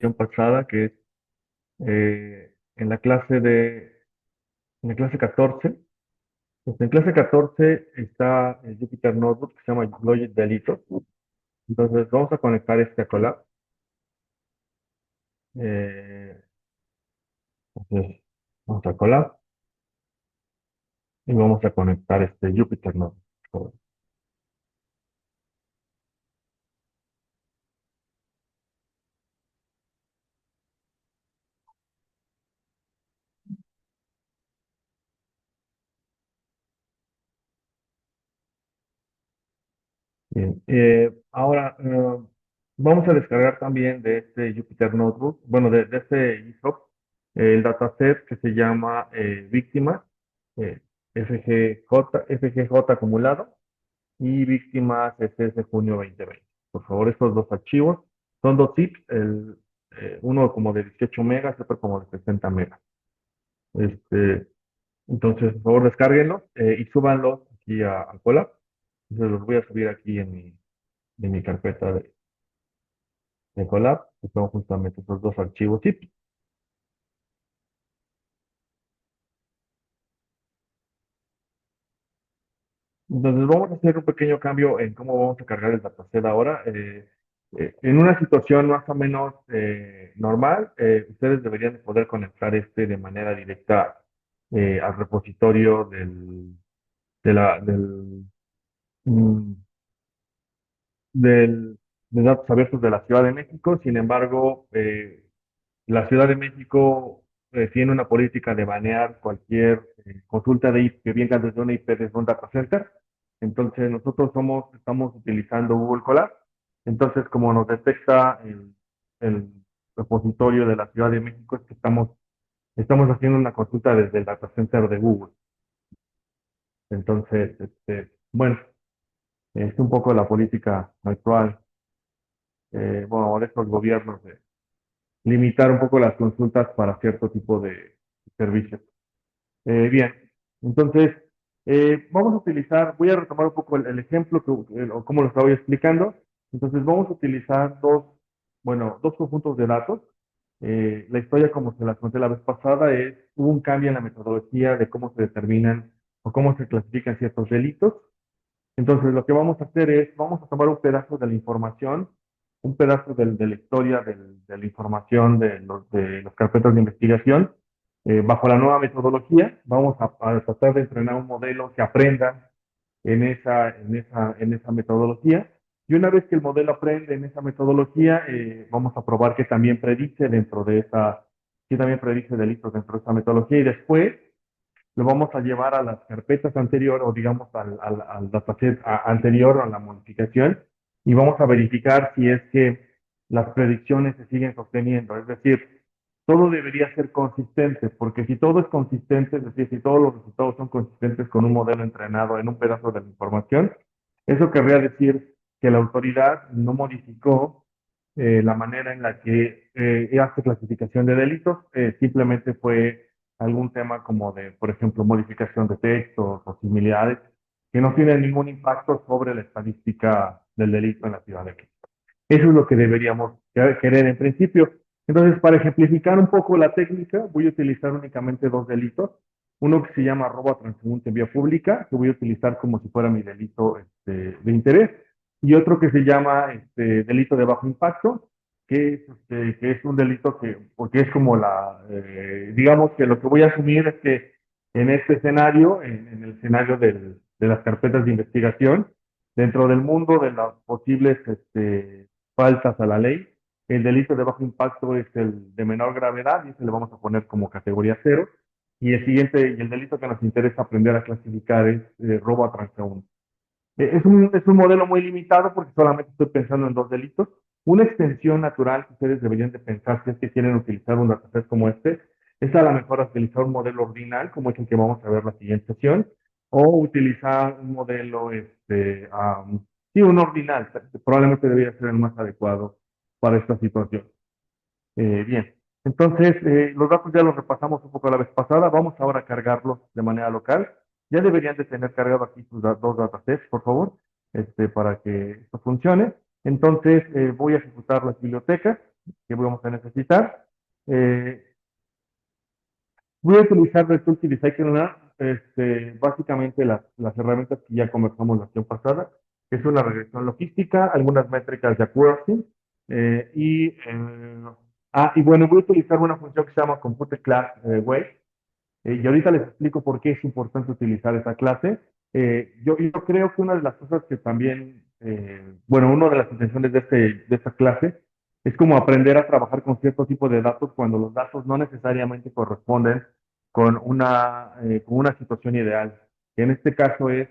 sesión pasada, que es en la en la clase 14. Pues en clase 14 está el Jupyter Notebook que se llama Logic Delitos. Entonces vamos a conectar este a Colab. Eh, entonces vamos a Colab y vamos a conectar este Jupyter Notebook. Bien, ahora vamos a descargar también de este Jupyter Notebook, bueno, de este GitHub, el dataset que se llama víctimas, eh, FGJ acumulado y víctimas SS junio 2020. Por favor, estos dos archivos son dos zips, uno como de 18 megas, otro como de 60 megas. Este, entonces, por favor, descárguenlos y súbanlos aquí a Colab. Entonces, los voy a subir aquí en mi carpeta de Colab, que son justamente esos dos archivos zip. Entonces vamos a hacer un pequeño cambio en cómo vamos a cargar el dataset ahora. En una situación más o menos normal, ustedes deberían de poder conectar este de manera directa al repositorio de la, mm, de datos abiertos de la Ciudad de México. Sin embargo, la Ciudad de México tiene una política de banear cualquier consulta de IP que venga desde una IP desde un data center. Entonces, nosotros estamos utilizando Google Colab. Entonces, como nos detecta el repositorio de la Ciudad de México, es que estamos haciendo una consulta desde el data center de Google. Entonces, bueno, es un poco la política actual, bueno, de estos gobiernos de limitar un poco las consultas para cierto tipo de servicios. Bien, entonces vamos a utilizar, voy a retomar un poco el ejemplo o cómo lo estaba explicando. Entonces vamos a utilizar bueno, dos conjuntos de datos. La historia, como se las conté la vez pasada, hubo un cambio en la metodología de cómo se determinan o cómo se clasifican ciertos delitos. Entonces, lo que vamos a hacer es, vamos a tomar un pedazo de la información, un pedazo de la historia de la información de las carpetas de investigación. Bajo la nueva metodología, vamos a tratar de entrenar un modelo que aprenda en esa metodología. Y una vez que el modelo aprende en esa metodología, vamos a probar que también predice que también predice delitos dentro de esa metodología. Y después, lo vamos a llevar a las carpetas anterior o digamos al dataset anterior a la modificación y vamos a verificar si es que las predicciones se siguen sosteniendo. Es decir, todo debería ser consistente, porque si todo es consistente, es decir, si todos los resultados son consistentes con un modelo entrenado en un pedazo de la información, eso querría decir que la autoridad no modificó la manera en la que hace clasificación de delitos, simplemente fue algún tema como de, por ejemplo, modificación de textos o similares, que no tienen ningún impacto sobre la estadística del delito en la Ciudad de México. Eso es lo que deberíamos querer en principio. Entonces, para ejemplificar un poco la técnica, voy a utilizar únicamente dos delitos. Uno que se llama robo a transeúnte en vía pública, que voy a utilizar como si fuera mi delito de interés, y otro que se llama delito de bajo impacto, que es un delito porque es como digamos que lo que voy a asumir es que en este escenario, en el escenario de las carpetas de investigación, dentro del mundo de las posibles faltas a la ley, el delito de bajo impacto es el de menor gravedad y ese le vamos a poner como categoría cero. Y y el delito que nos interesa aprender a clasificar es robo a transeúnte. Es un modelo muy limitado porque solamente estoy pensando en dos delitos. Una extensión natural que ustedes deberían de pensar si es que quieren utilizar un dataset como este, es a lo mejor utilizar un modelo ordinal, como es el que vamos a ver la siguiente sesión, o utilizar un modelo, sí, un ordinal, probablemente debería ser el más adecuado para esta situación. Bien, entonces los datos ya los repasamos un poco la vez pasada, vamos ahora a cargarlos de manera local. Ya deberían de tener cargado aquí sus dos datasets, por favor, para que esto funcione. Entonces voy a ejecutar las bibliotecas que vamos a necesitar. Eh, Voy a utilizar Results y Recycle Now, básicamente las herramientas que ya conversamos la sesión pasada, que es una regresión logística, algunas métricas de accuracy, y bueno, voy a utilizar una función que se llama Compute Class Weight, y ahorita les explico por qué es importante utilizar esa clase. Yo creo que una de las cosas que también, bueno, una de las intenciones de esta clase es como aprender a trabajar con cierto tipo de datos cuando los datos no necesariamente corresponden con una situación ideal. En este caso es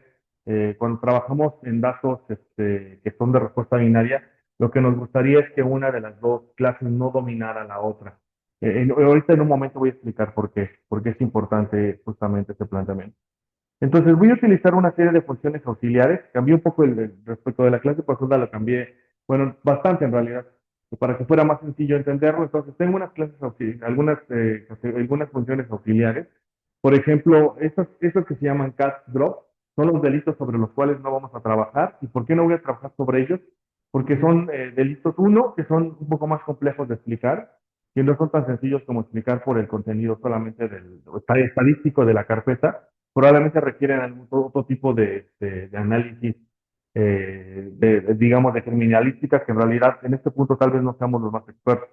cuando trabajamos en datos que son de respuesta binaria, lo que nos gustaría es que una de las dos clases no dominara la otra. Ahorita en un momento voy a explicar por qué es importante justamente este planteamiento. Entonces voy a utilizar una serie de funciones auxiliares. Cambié un poco respecto de la clase, por ejemplo, la cambié, bueno, bastante en realidad, para que fuera más sencillo entenderlo. Entonces tengo unas clases auxiliares, algunas funciones auxiliares. Por ejemplo, estos que se llaman cat drop son los delitos sobre los cuales no vamos a trabajar. ¿Y por qué no voy a trabajar sobre ellos? Porque son delitos, uno, que son un poco más complejos de explicar, que no son tan sencillos como explicar por el contenido solamente del estadístico de la carpeta, probablemente requieren algún otro tipo de análisis, digamos, de criminalística, que en realidad en este punto tal vez no seamos los más expertos.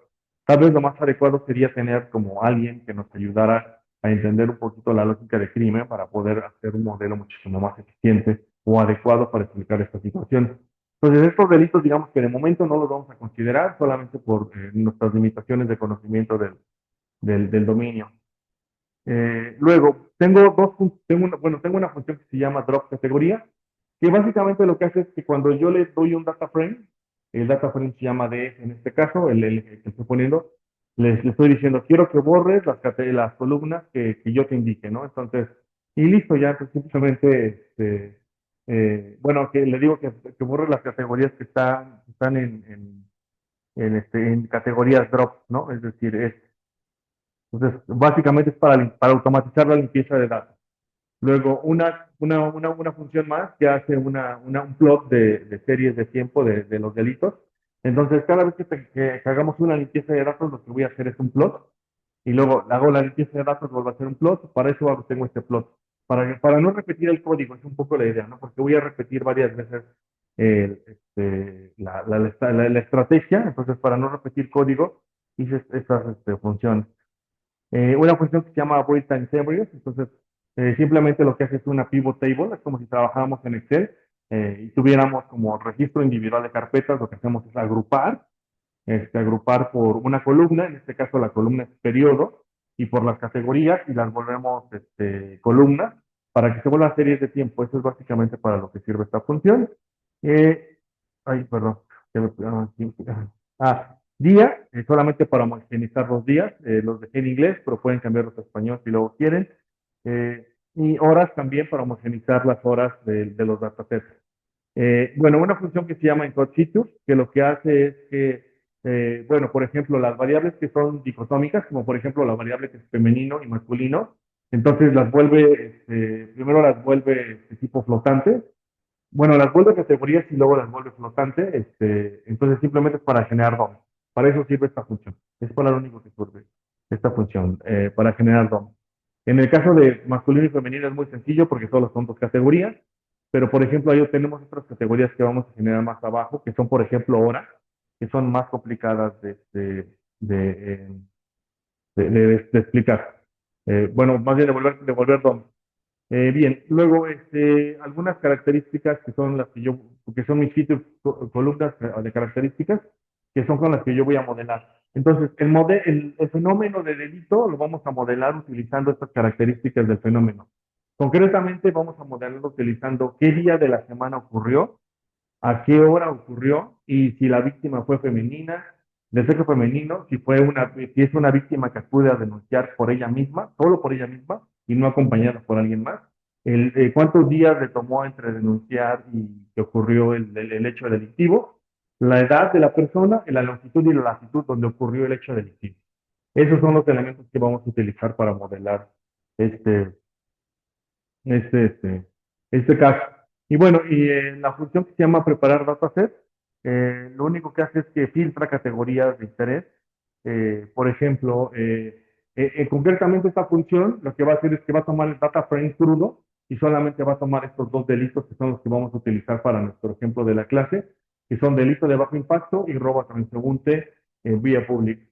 Tal vez lo más adecuado sería tener como alguien que nos ayudara a entender un poquito la lógica de crimen para poder hacer un modelo muchísimo más eficiente o adecuado para explicar esta situación. Entonces, estos delitos, digamos que de momento no los vamos a considerar solamente por nuestras limitaciones de conocimiento del dominio. Luego, tengo una función que se llama drop categoría, que básicamente lo que hace es que cuando yo le doy un data frame, el data frame se llama DF en este caso, el que estoy poniendo, le estoy diciendo, quiero que borres las columnas que yo te indique, ¿no? Entonces, y listo, ya entonces simplemente, bueno, que le digo que borre las categorías que están en categorías drop, ¿no? Es decir, entonces, básicamente es para automatizar la limpieza de datos. Luego, una función más que hace un plot de series de tiempo de los delitos. Entonces, cada vez que hagamos una limpieza de datos, lo que voy a hacer es un plot. Y luego hago la limpieza de datos, vuelvo a hacer un plot. Para eso tengo este plot. Para no repetir el código, es un poco la idea, ¿no? Porque voy a repetir varias veces la estrategia. Entonces, para no repetir código, hice estas funciones. Una función que se llama Void Time Series, entonces simplemente lo que hace es una pivot table, es como si trabajáramos en Excel y tuviéramos como registro individual de carpetas, lo que hacemos es agrupar por una columna, en este caso la columna es periodo, y por las categorías y las volvemos columnas para que se vuelvan series de tiempo. Eso es básicamente para lo que sirve esta función. Eh, Perdón. Día, solamente para homogeneizar los días, los dejé en inglés, pero pueden cambiarlos a español si luego quieren. Y horas también para homogeneizar las horas de los datasets. Bueno, una función que se llama encode features, que lo que hace es que, bueno, por ejemplo, las variables que son dicotómicas, como por ejemplo la variable que es femenino y masculino, entonces primero las vuelve tipo flotante, bueno, las vuelve categorías y luego las vuelve flotante, entonces simplemente es para generar DOM. Para eso sirve esta función. Es para lo único que sirve esta función, para generar DOM. En el caso de masculino y femenino es muy sencillo porque solo son dos categorías, pero por ejemplo ahí tenemos otras categorías que vamos a generar más abajo, que son por ejemplo horas, que son más complicadas de explicar. Bueno, más bien de volver DOM. Bien, luego algunas características que son mis features, columnas de características, que son con las que yo voy a modelar. Entonces, el fenómeno de delito lo vamos a modelar utilizando estas características del fenómeno. Concretamente, vamos a modelarlo utilizando qué día de la semana ocurrió, a qué hora ocurrió y si la víctima fue femenina, de sexo femenino, si es una víctima que acude a denunciar por ella misma, solo por ella misma y no acompañada por alguien más. Cuántos días le tomó entre denunciar y que ocurrió el hecho delictivo, la edad de la persona, la longitud y la latitud donde ocurrió el hecho delictivo. Esos son los elementos que vamos a utilizar para modelar este, este, este, este caso. Y bueno, la función que se llama preparar datasets, Lo único que hace es que filtra categorías de interés. Por ejemplo, concretamente esta función lo que va a hacer es que va a tomar el data frame crudo y solamente va a tomar estos dos delitos que son los que vamos a utilizar para nuestro ejemplo de la clase, que son delito de bajo impacto y robo a transeúnte en vía pública.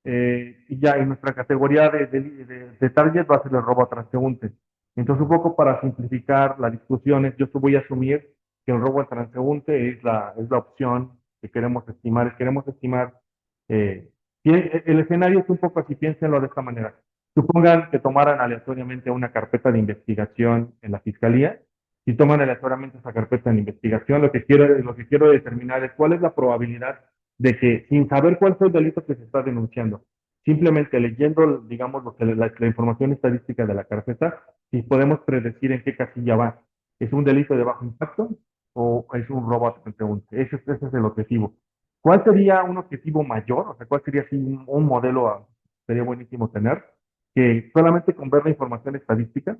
Y ya en nuestra categoría de target va a ser el robo a transeúnte. Entonces, un poco para simplificar las discusiones, yo voy a asumir que el robo a transeúnte es la opción que queremos estimar. Queremos estimar, eh, el escenario es un poco así, piénsenlo de esta manera. Supongan que tomaran aleatoriamente una carpeta de investigación en la fiscalía. Si toman aleatoriamente esa carpeta de investigación, lo que quiero determinar es cuál es la probabilidad de que sin saber cuál fue el delito que se está denunciando, simplemente leyendo, digamos, la información estadística de la carpeta, y podemos predecir en qué casilla va. ¿Es un delito de bajo impacto o es un robo a transeúnte? Ese es el objetivo. ¿Cuál sería un objetivo mayor? O sea, ¿cuál sería así un modelo sería buenísimo tener? Que solamente con ver la información estadística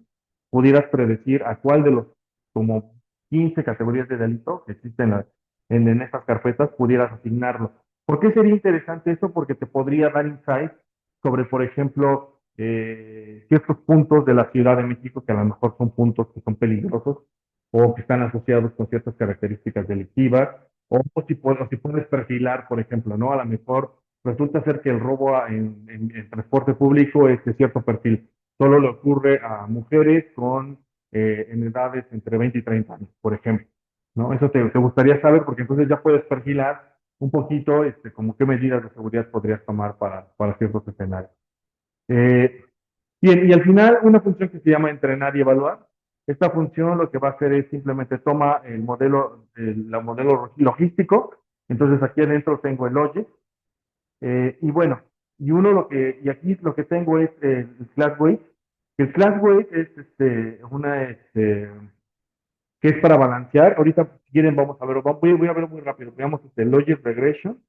pudieras predecir a cuál de los como 15 categorías de delito que existen en estas carpetas pudieras asignarlo. ¿Por qué sería interesante eso? Porque te podría dar insights sobre, por ejemplo, ciertos puntos de la Ciudad de México que a lo mejor son puntos que son peligrosos o que están asociados con ciertas características delictivas, o si puedes perfilar, por ejemplo, ¿no? A lo mejor resulta ser que el robo en transporte público es de cierto perfil. Solo le ocurre a mujeres en edades entre 20 y 30 años, por ejemplo. ¿No? Eso te gustaría saber porque entonces ya puedes perfilar un poquito como qué medidas de seguridad podrías tomar para ciertos escenarios. Eh, Bien, y al final una función que se llama entrenar y evaluar. Esta función lo que va a hacer es simplemente toma el modelo logístico. Entonces aquí adentro tengo el logic. Y bueno, y aquí lo que tengo es el class weight. El class weight es que es para balancear. Ahorita, si quieren, vamos a ver, voy a ver muy rápido. Veamos logic regression.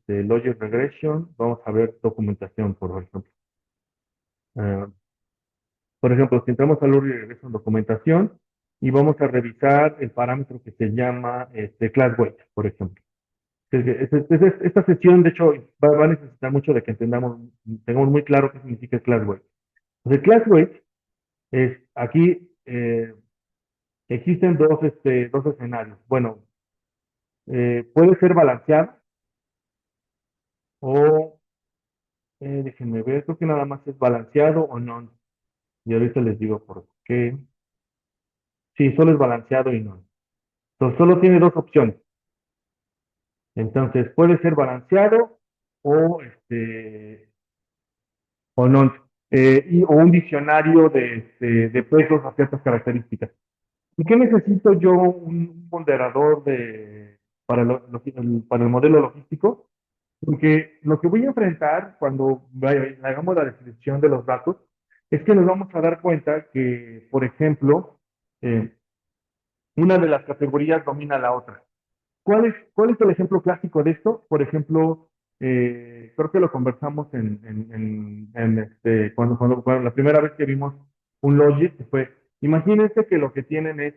Logic regression. Vamos a ver documentación, por ejemplo. Eh, Por ejemplo, si entramos al Logic Regression documentación y vamos a revisar el parámetro que se llama class weight, por ejemplo. Esta sesión, de hecho, va a necesitar mucho de que tengamos muy claro qué significa el class weight. Pues el class weight es aquí, existen dos escenarios. Bueno, puede ser balanceado o, déjenme ver, creo que nada más es balanceado o no. Y ahorita les digo por qué. Sí, solo es balanceado y no. Entonces, solo tiene dos opciones. Entonces, puede ser balanceado o, o no, o un diccionario de pesos a ciertas características. ¿Y qué necesito yo un ponderador para el modelo logístico? Porque lo que voy a enfrentar cuando hagamos la descripción de los datos es que nos vamos a dar cuenta que, por ejemplo, eh, una de las categorías domina la otra. ¿Cuál es el ejemplo clásico de esto? Por ejemplo, creo que lo conversamos cuando la primera vez que vimos un Logic, que fue, imagínense que lo que tienen es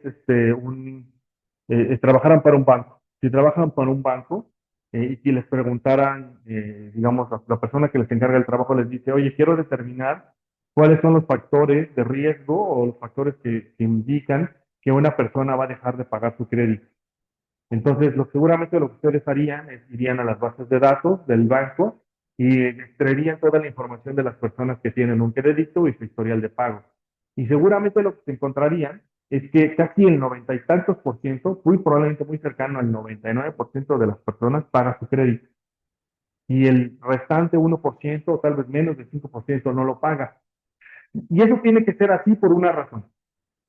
trabajaran para un banco. Si trabajan para un banco y si les preguntaran, digamos, la persona que les encarga el trabajo les dice, oye, quiero determinar cuáles son los factores de riesgo o los factores que indican que una persona va a dejar de pagar su crédito. Entonces, seguramente lo que ustedes harían es irían a las bases de datos del banco y extraerían toda la información de las personas que tienen un crédito y su historial de pago. Y seguramente lo que se encontrarían es que casi el 90 y tantos por ciento, muy probablemente muy cercano al 99% de las personas paga su crédito. Y el restante 1% o tal vez menos del 5% no lo paga. Y eso tiene que ser así por una razón.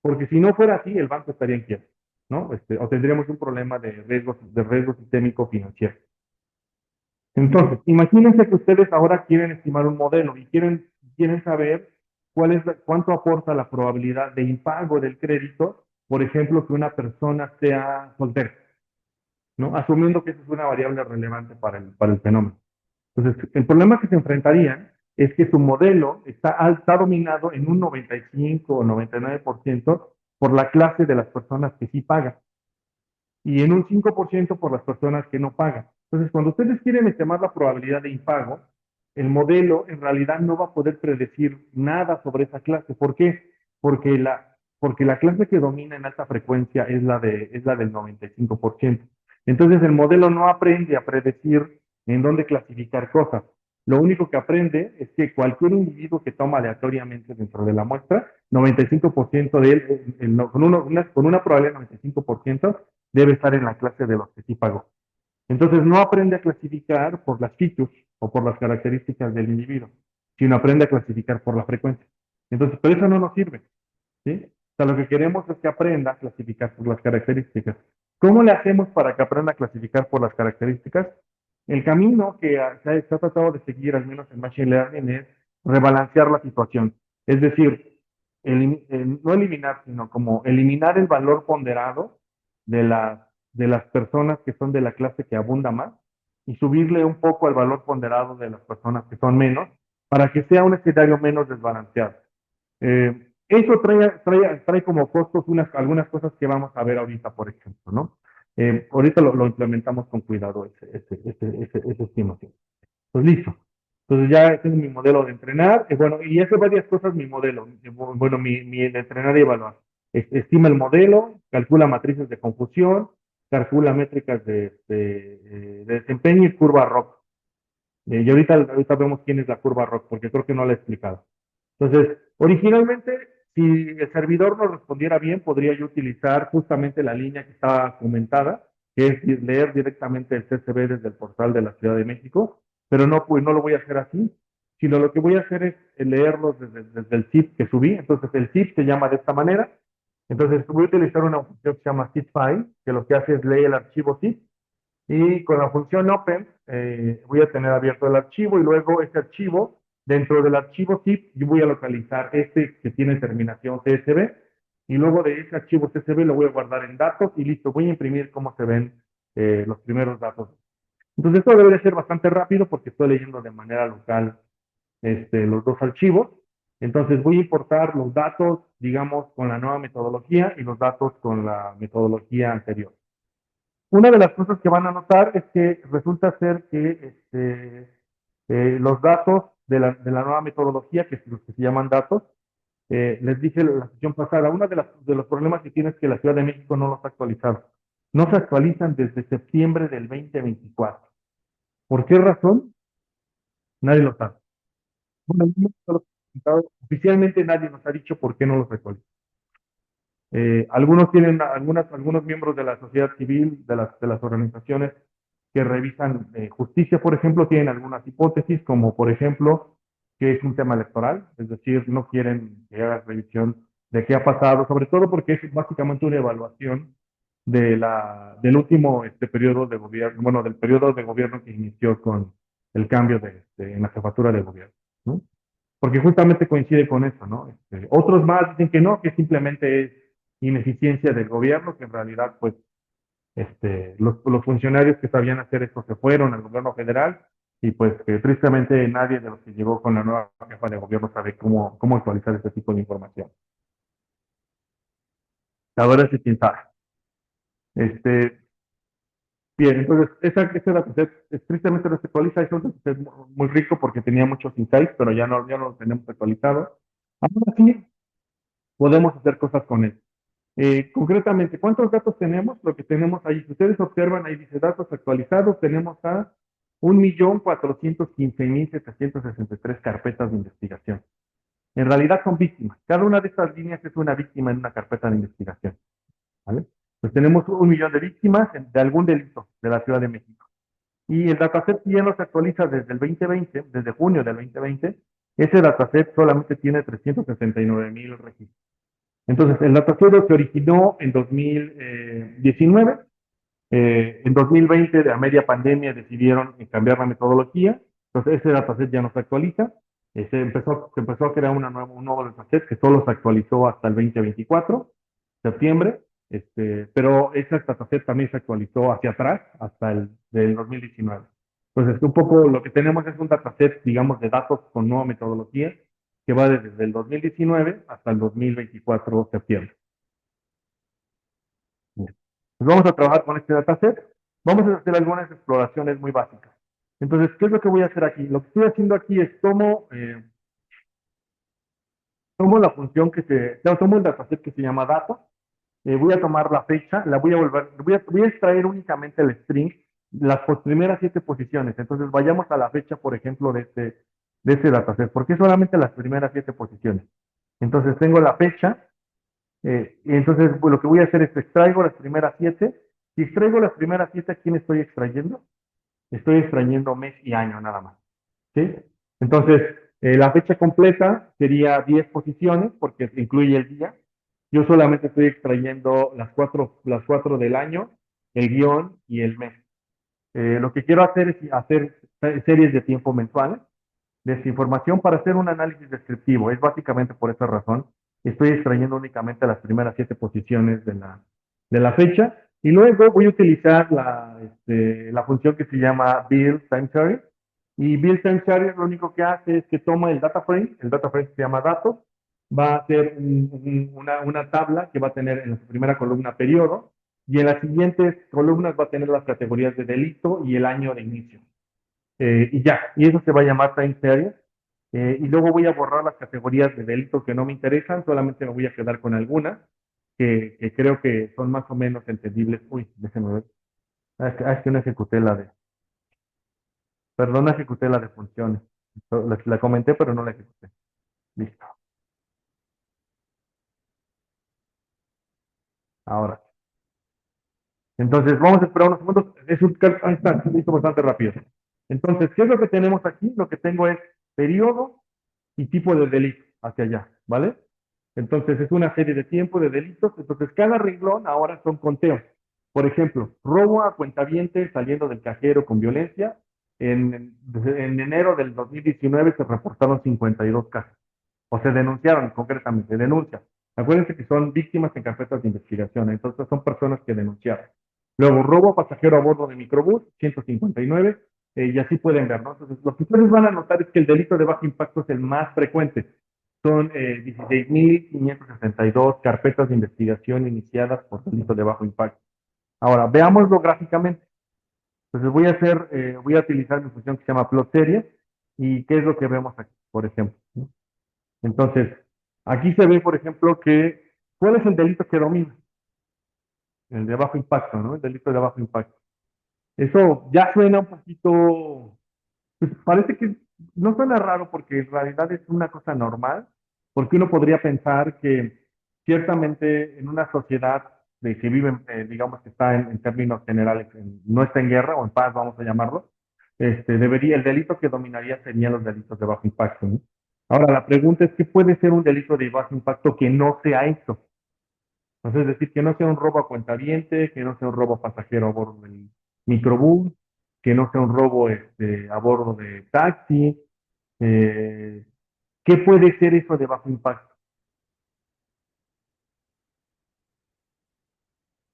Porque si no fuera así, el banco estaría en quiebra, ¿no? O tendríamos un problema de riesgo sistémico financiero. Entonces, imagínense que ustedes ahora quieren estimar un modelo y quieren saber cuánto aporta la probabilidad de impago del crédito, por ejemplo, que una persona sea soltera, ¿no? Asumiendo que esa es una variable relevante para el fenómeno. Entonces, el problema que se enfrentarían es que su modelo está dominado en un 95 o 99% por la clase de las personas que sí pagan. y en un 5% por las personas que no pagan. Entonces, cuando ustedes quieren estimar la probabilidad de impago, el modelo en realidad no va a poder predecir nada sobre esa clase. ¿Por qué? Porque la clase que domina en alta frecuencia es la del 95%. Entonces, el modelo no aprende a predecir en dónde clasificar cosas. Lo único que aprende es que cualquier individuo que toma aleatoriamente dentro de la muestra, 95% de él, con una probabilidad de 95%, debe estar en la clase de los que sí pagó. Entonces no aprende a clasificar por las features o por las características del individuo, sino aprende a clasificar por la frecuencia. Entonces, pero eso no nos sirve, ¿sí? O sea, lo que queremos es que aprenda a clasificar por las características. ¿Cómo le hacemos para que aprenda a clasificar por las características? El camino que se ha tratado de seguir, al menos en Machine Learning, es rebalancear la situación. Es decir, no eliminar, sino como eliminar el valor ponderado de las personas que son de la clase que abunda más y subirle un poco el valor ponderado de las personas que son menos para que sea un escenario menos desbalanceado. Eso trae como costos algunas cosas que vamos a ver ahorita, por ejemplo, ¿no? Ahorita lo implementamos con cuidado, esa estimación. Pues listo. Entonces ya ese es mi modelo de entrenar. Bueno, y hace varias cosas mi modelo. Bueno, mi de entrenar y evaluar. Estima el modelo, calcula matrices de confusión, calcula métricas de desempeño y curva ROC. Y ahorita vemos quién es la curva ROC, porque creo que no la he explicado. Entonces, originalmente, si el servidor nos respondiera bien, podría yo utilizar justamente la línea que estaba comentada, que es leer directamente el CSV desde el portal de la Ciudad de México, pero no, pues no lo voy a hacer así, sino lo que voy a hacer es leerlos desde el zip que subí. Entonces, el zip se llama de esta manera. Entonces, voy a utilizar una función que se llama zip-file, que lo que hace es leer el archivo zip, y con la función open voy a tener abierto el archivo y luego ese archivo, dentro del archivo zip, yo voy a localizar este que tiene terminación CSV y luego de ese archivo CSV lo voy a guardar en datos y listo, voy a imprimir cómo se ven los primeros datos. Entonces esto debe de ser bastante rápido porque estoy leyendo de manera local los dos archivos. Entonces voy a importar los datos, digamos, con la nueva metodología y los datos con la metodología anterior. Una de las cosas que van a notar es que resulta ser que los datos de la nueva metodología, que es los que se llaman datos, les dije en la sesión pasada, uno de los problemas que tiene es que la Ciudad de México no los ha actualizado. No se actualizan desde septiembre del 2024. ¿Por qué razón? Nadie lo sabe. Bueno, oficialmente nadie nos ha dicho por qué no los actualizan. Algunos miembros de la sociedad civil, de las organizaciones que revisan justicia, por ejemplo, tienen algunas hipótesis, como por ejemplo, que es un tema electoral, es decir, no quieren que haga revisión de qué ha pasado, sobre todo porque es básicamente una evaluación del último periodo de gobierno, bueno, del periodo de gobierno que inició con el cambio en la jefatura de gobierno, ¿no? Porque justamente coincide con eso, ¿no? Otros más dicen que no, que simplemente es ineficiencia del gobierno, que en realidad, pues, los funcionarios que sabían hacer esto se fueron al gobierno federal y pues que tristemente nadie de los que llegó con la nueva jefa de gobierno sabe cómo actualizar este tipo de información. La verdad es que quién sabe. Este, Bien, entonces, ese dataset tristemente no se actualiza, es un dataset muy rico porque tenía muchos insights, pero ya no lo tenemos actualizado. Ahora sí, podemos hacer cosas con él. Concretamente, ¿cuántos datos tenemos? Lo que tenemos ahí, si ustedes observan, ahí dice datos actualizados, tenemos a 1.415.763 carpetas de investigación. En realidad son víctimas. Cada una de estas líneas es una víctima en una carpeta de investigación. ¿Vale? Pues tenemos 1 millón de víctimas de algún delito de la Ciudad de México. Y el dataset ya no se actualiza desde el 2020, desde junio del 2020. Ese dataset solamente tiene 369.000 registros. Entonces, el dataset se originó en 2019. En 2020, a media pandemia, decidieron cambiar la metodología. Entonces, ese dataset ya no se actualiza. Se empezó a crear un nuevo dataset que solo se actualizó hasta el 2024, septiembre. Pero ese dataset también se actualizó hacia atrás, hasta el del 2019. Entonces, un poco lo que tenemos es un dataset, digamos, de datos con nueva metodología que va desde el 2019 hasta el 2024, septiembre. Pues vamos a trabajar con este dataset. Vamos a hacer algunas exploraciones muy básicas. Entonces, ¿qué es lo que voy a hacer aquí? Lo que estoy haciendo aquí es tomo la función tomo el dataset que se llama data, voy a tomar la fecha, la voy a volver, voy a extraer únicamente el string, las primeras 7 posiciones. Entonces, vayamos a la fecha, por ejemplo, de este dataset. ¿Por qué solamente las primeras 7 posiciones? Entonces, tengo la fecha, y entonces pues, lo que voy a hacer es extraigo las primeras 7. Si extraigo las primeras 7, ¿a quién estoy extrayendo? Estoy extrayendo mes y año nada más. ¿Sí? Entonces, la fecha completa sería 10 posiciones porque incluye el día. Yo solamente estoy extrayendo las cuatro del año, el guión y el mes. Lo que quiero hacer es hacer series de tiempo mensuales de esta información para hacer un análisis descriptivo. Es básicamente por esa razón. Estoy extrayendo únicamente las primeras 7 posiciones de la fecha y luego voy a utilizar la función que se llama build time series. Y build time series lo único que hace es que toma el data frame se llama datos, va a hacer una tabla que va a tener en su primera columna periodo y en las siguientes columnas va a tener las categorías de delito y el año de inicio. Y ya, y eso se va a llamar time series. Y luego voy a borrar las categorías de delitos que no me interesan, solamente me voy a quedar con algunas que creo que son más o menos entendibles. Uy, déjenme ver. Es que no ejecuté perdón, no ejecuté la de funciones. La comenté, pero no la ejecuté. Listo. Ahora. Entonces, vamos a esperar unos segundos. Ahí está, listo bastante rápido. Entonces, ¿qué es lo que tenemos aquí? Lo que tengo es periodo y tipo de delito hacia allá, ¿vale? Entonces es una serie de tiempo de delitos. Entonces cada renglón ahora son conteos. Por ejemplo, robo a cuentaviente saliendo del cajero con violencia. En enero del 2019 se reportaron 52 casos. O se denunciaron concretamente, denuncias. Acuérdense que son víctimas en carpetas de investigación. Entonces son personas que denunciaron. Luego, robo a pasajero a bordo de microbús, 159. Y así pueden ver, ¿no? Entonces, lo que ustedes van a notar es que el delito de bajo impacto es el más frecuente. Son 16.562 carpetas de investigación iniciadas por delito de bajo impacto. Ahora, veámoslo gráficamente. Entonces voy a utilizar mi función que se llama plot series. ¿Y qué es lo que vemos aquí, por ejemplo? ¿No? Entonces, aquí se ve, por ejemplo, ¿cuál es el delito que domina? El de bajo impacto, ¿no? El delito de bajo impacto. Eso ya suena un poquito, pues parece que no suena raro porque en realidad es una cosa normal, porque uno podría pensar que ciertamente en una sociedad de que vive, digamos que está en términos generales, no está en guerra o en paz, vamos a llamarlo, el delito que dominaría serían los delitos de bajo impacto, ¿no? Ahora, la pregunta es, ¿qué puede ser un delito de bajo impacto que no sea eso? Entonces, es decir, que no sea un robo a cuentaviente, que no sea un robo a pasajero a bordo del microbús, que no sea un robo a bordo de taxi. eh, ¿Qué puede ser eso de bajo impacto?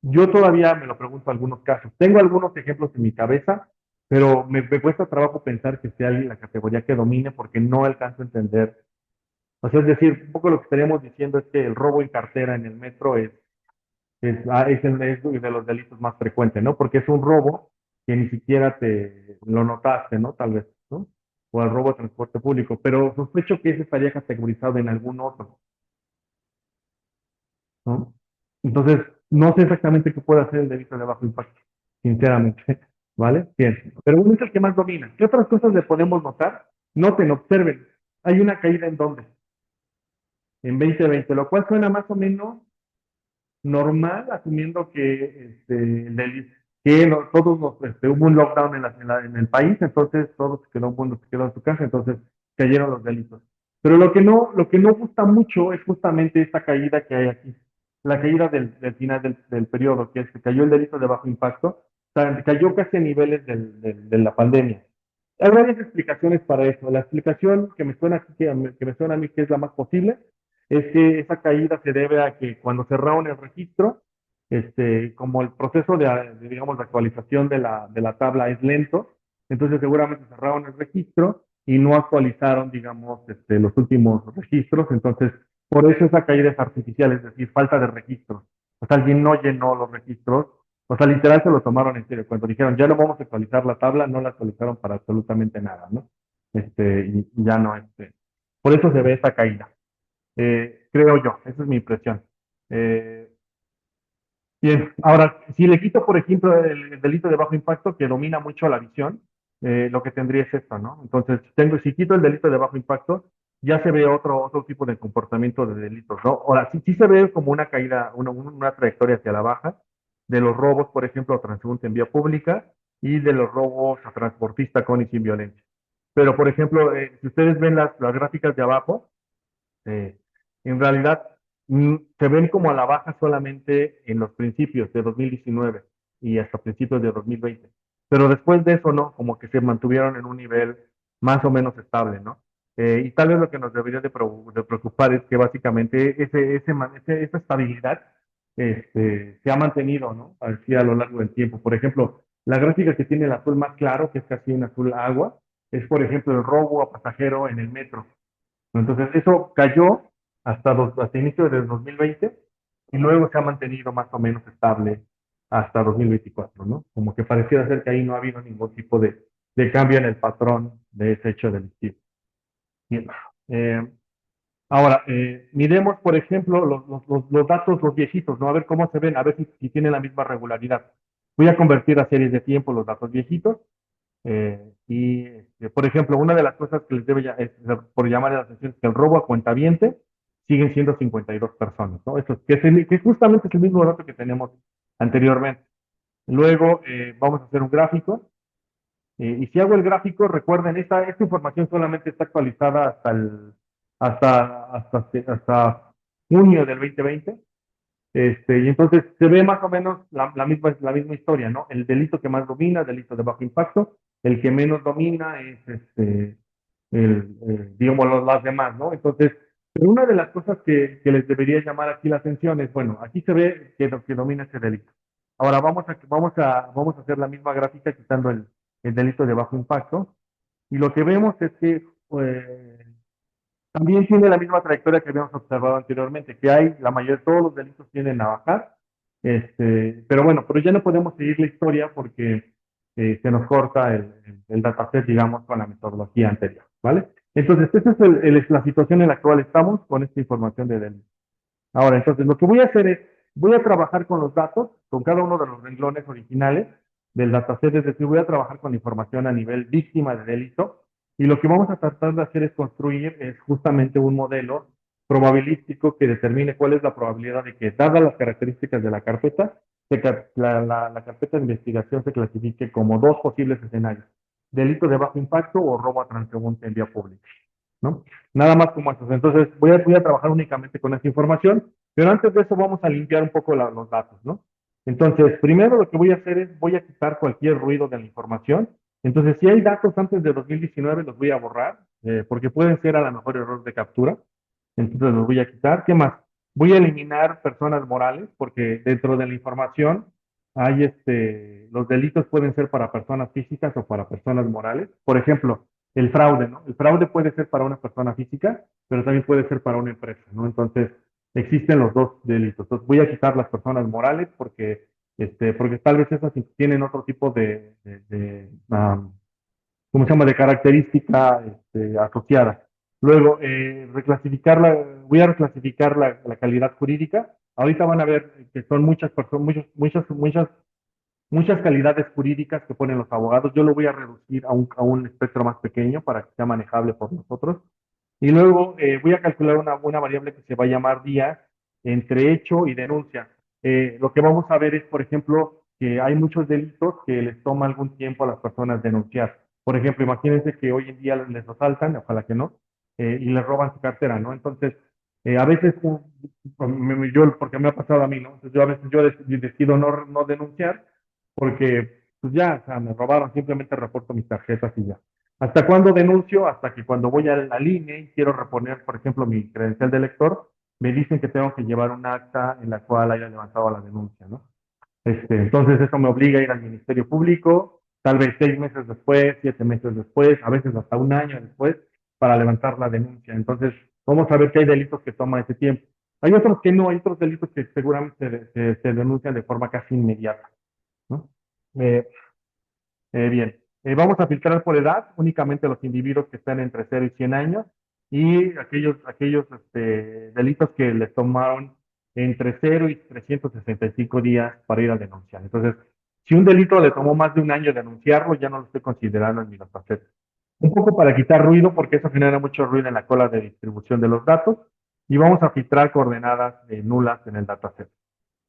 Yo todavía me lo pregunto en algunos casos. Tengo algunos ejemplos en mi cabeza, pero me cuesta trabajo pensar que sea la categoría que domine porque no alcanzo a entender. O sea, es decir, un poco lo que estaríamos diciendo es que el robo en cartera en el metro es de los delitos más frecuentes, ¿no? Porque es un robo que ni siquiera te lo notaste, ¿no? Tal vez, ¿no? O el robo de transporte público, pero sospecho que ese estaría categorizado en algún otro, ¿no? Entonces, no sé exactamente qué puede hacer el delito de bajo impacto, sinceramente, ¿vale? Bien, pero uno es el que más domina. ¿Qué otras cosas le podemos notar? Noten, observen, hay una caída en dónde, en 2020, lo cual suena más o menos normal, asumiendo todos hubo un lockdown en el país, entonces todo el mundo se quedó en su casa, entonces cayeron los delitos. Pero lo que no gusta mucho es justamente esta caída que hay aquí, la caída del final del periodo, que es que cayó el delito de bajo impacto, o sea, cayó casi a niveles de la pandemia. Hay varias explicaciones para eso. La explicación que me suena aquí, que me suena a mí que es la más posible, es que esa caída se debe a que cuando cerraron el registro, como el proceso digamos, de actualización de la tabla es lento, entonces seguramente cerraron el registro y no actualizaron, digamos, los últimos registros, entonces por eso esa caída es artificial, es decir, falta de registros. O sea, alguien no llenó los registros O sea, literal se lo tomaron en serio. Cuando dijeron, ya no vamos a actualizar la tabla, no la actualizaron para absolutamente nada, ¿no? Y ya no, por eso se ve esa caída. Creo yo, esa es mi impresión. Eh, Bien, ahora, si le quito, por ejemplo, el delito de bajo impacto que domina mucho la visión, lo que tendría es esto, ¿no? Entonces, si quito el delito de bajo impacto, ya se ve otro tipo de comportamiento de delitos, ¿no? Ahora, sí se ve como una caída, una trayectoria hacia la baja de los robos, por ejemplo, a transeúnte en vía pública y de los robos a transportista con y sin violencia. Pero, por ejemplo, si ustedes ven las gráficas de abajo, eh, en realidad, se ven como a la baja solamente en los principios de 2019 y hasta principios de 2020. Pero después de eso, no, como que se mantuvieron en un nivel más o menos estable, ¿no? Y tal vez lo que nos debería de preocupar es que básicamente esa estabilidad se ha mantenido, ¿no? Así a lo largo del tiempo. Por ejemplo, la gráfica que tiene el azul más claro, que es casi un azul agua, es, por ejemplo, el robo a pasajero en el metro. Entonces, eso cayó hasta inicio del 2020 y luego se ha mantenido más o menos estable hasta 2024, ¿no? Como que pareciera ser que ahí no ha habido ningún tipo de cambio en el patrón de ese hecho delictivo. Bien. Eh, Ahora, miremos, por ejemplo, los datos, los viejitos, ¿no? A ver cómo se ven, a ver si tienen la misma regularidad. Voy a convertir a series de tiempo los datos viejitos por ejemplo, una de las cosas que les debe por llamar la atención es que el robo a cuentaviente siguen siendo 52 personas, ¿no? Eso, que justamente es el mismo dato que tenemos anteriormente. Luego vamos a hacer un gráfico. Y si hago el gráfico, recuerden, esta información solamente está actualizada hasta junio del 2020. Y entonces se ve más o menos la misma historia, ¿no? El delito que más domina, delito de bajo impacto, el que menos domina es digamos, las demás, ¿no? Entonces, pero una de las cosas que les debería llamar aquí la atención es, bueno, aquí se ve que domina ese delito. Ahora vamos a hacer la misma gráfica quitando el delito de bajo impacto, y lo que vemos es que también tiene la misma trayectoria que habíamos observado anteriormente, que la mayoría, todos los delitos tienden a bajar, pero bueno, pero ya no podemos seguir la historia porque se nos corta el dataset, digamos, con la metodología anterior, ¿vale? Entonces, esa es la situación en la cual estamos con esta información de delito. Ahora, entonces, lo que voy a hacer es, voy a trabajar con los datos, con cada uno de los renglones originales del dataset, es decir, voy a trabajar con la información a nivel víctima de delito, y lo que vamos a tratar de hacer es construir justamente un modelo probabilístico que determine cuál es la probabilidad de que, dadas las características de la carpeta, la carpeta de investigación se clasifique como dos posibles escenarios: delito de bajo impacto o robo a transeúnte en vía pública, ¿no? Nada más como eso. Entonces, voy a trabajar únicamente con esa información, pero antes de eso vamos a limpiar un poco los datos, ¿no? Entonces, primero lo que voy a hacer es, voy a quitar cualquier ruido de la información. Entonces, si hay datos antes de 2019, los voy a borrar, porque pueden ser a lo mejor errores de captura. Entonces, los voy a quitar. ¿Qué más? Voy a eliminar personas morales, porque dentro de la información hay los delitos pueden ser para personas físicas o para personas morales. Por ejemplo, el fraude, ¿no? El fraude puede ser para una persona física, pero también puede ser para una empresa, ¿no? Entonces, existen los dos delitos. Entonces, voy a quitar las personas morales porque tal vez esas sí tienen otro tipo ¿cómo se llama?, de característica asociada. Luego, voy a reclasificar la calidad jurídica. Ahorita van a ver que son muchas personas, muchas calidades jurídicas que ponen los abogados. Yo lo voy a reducir a un espectro más pequeño para que sea manejable por nosotros. Y luego voy a calcular una variable que se va a llamar día entre hecho y denuncia. Lo que vamos a ver es, por ejemplo, que hay muchos delitos que les toma algún tiempo a las personas denunciar. Por ejemplo, imagínense que hoy en día les asaltan, ojalá que no, y les roban su cartera, ¿no? Entonces, a veces, porque me ha pasado a mí, ¿no? Entonces, a veces yo decido no denunciar porque, pues ya, o sea, me robaron, simplemente reporto mis tarjetas y ya. ¿Hasta cuándo denuncio? Hasta que cuando voy al INE y quiero reponer, por ejemplo, mi credencial de lector, me dicen que tengo que llevar un acta en la cual haya levantado la denuncia, ¿no? Entonces eso me obliga a ir al Ministerio Público, tal vez 6 meses después, 7 meses después, a veces hasta un año después, para levantar la denuncia. Entonces, vamos a ver que hay delitos que toma ese tiempo. Hay otros que no, hay otros delitos que seguramente se denuncian de forma casi inmediata. Eh, Bien, vamos a filtrar por edad únicamente los individuos que están entre 0 y 100 años y aquellos delitos que les tomaron entre 0 y 365 días para ir a denunciar. Entonces, si un delito le tomó más de un año denunciarlo, ya no lo estoy considerando en mi dataset. Un poco para quitar ruido, porque eso genera mucho ruido en la cola de distribución de los datos, y vamos a filtrar coordenadas nulas en el dataset.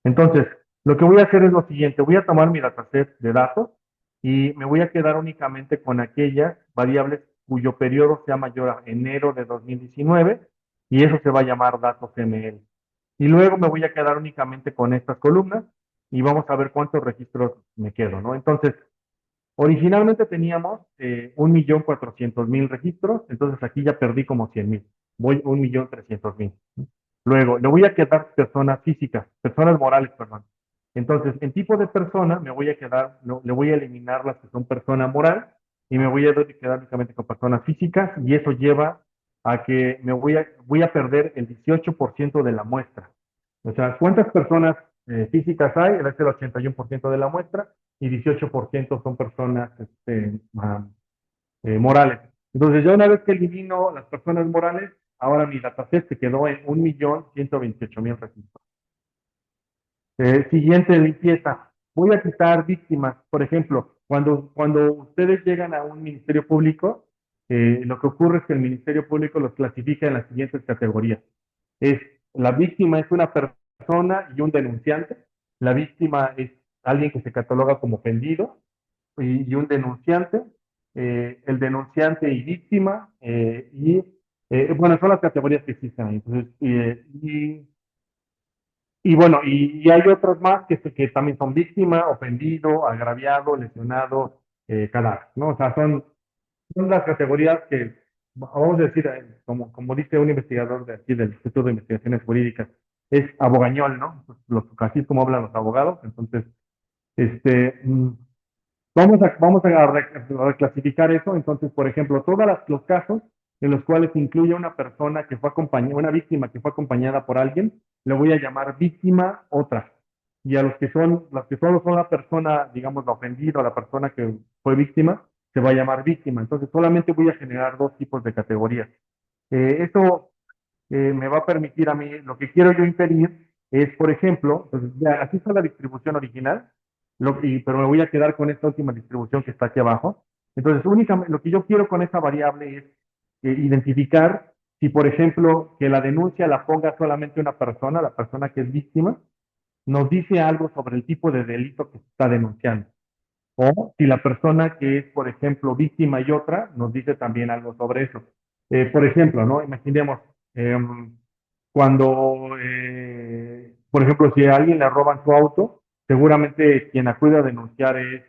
Entonces, lo que voy a hacer es lo siguiente, voy a tomar mi dataset de datos y me voy a quedar únicamente con aquellas variables cuyo periodo sea mayor a enero de 2019 y eso se va a llamar datos ML. Y luego me voy a quedar únicamente con estas columnas y vamos a ver cuántos registros me quedo, ¿no? Entonces, originalmente teníamos 1.400.000 registros, entonces aquí ya perdí como 100.000, voy 1.300.000. Luego, le voy a quedar personas físicas, personas morales, perdón. Entonces, en tipo de persona, me voy a quedar, le voy a eliminar las que son persona moral y me voy a quedar únicamente con personas físicas y eso lleva a que voy a perder el 18% de la muestra. O sea, ¿cuántas personas físicas hay? Es el 81% de la muestra y 18% son personas morales. Entonces, ya una vez que elimino las personas morales, ahora mi dataset se quedó en 1.128.000 registros. Siguiente limpieza. Voy a quitar víctimas. Por ejemplo, cuando ustedes llegan a un ministerio público, lo que ocurre es que el ministerio público los clasifica en las siguientes categorías. Es, la víctima es una persona y un denunciante. La víctima es alguien que se cataloga como ofendido y un denunciante, el denunciante y víctima, bueno, son las categorías que existen ahí. Entonces, bueno, y hay otras más que también son víctima, ofendido, agraviado, lesionado, cadáver, ¿no? O sea, son las categorías que, vamos a decir, como dice un investigador de aquí del Instituto de Investigaciones Jurídicas, es abogañol, ¿no? Así es como hablan los abogados. Entonces, este, vamos a reclasificar eso. Entonces, por ejemplo, todos los casos en los cuales incluye una persona que fue acompañada, una víctima que fue acompañada por alguien, le voy a llamar víctima otra. Y a los que solo son la persona, digamos, la ofendida, la persona que fue víctima, se va a llamar víctima. Entonces, solamente voy a generar dos tipos de categorías. Eso me va a permitir a mí, lo que quiero yo impedir es, por ejemplo, entonces, ya, así está la distribución original, pero me voy a quedar con esta última distribución que está aquí abajo. Entonces, únicamente, lo que yo quiero con esa variable es identificar si, por ejemplo, que la denuncia la ponga solamente una persona, la persona que es víctima, nos dice algo sobre el tipo de delito que se está denunciando. O si la persona que es, por ejemplo, víctima y otra, nos dice también algo sobre eso. Por ejemplo, ¿no? Imaginemos, por ejemplo, si a alguien le roban su auto, seguramente quien acude a denunciar es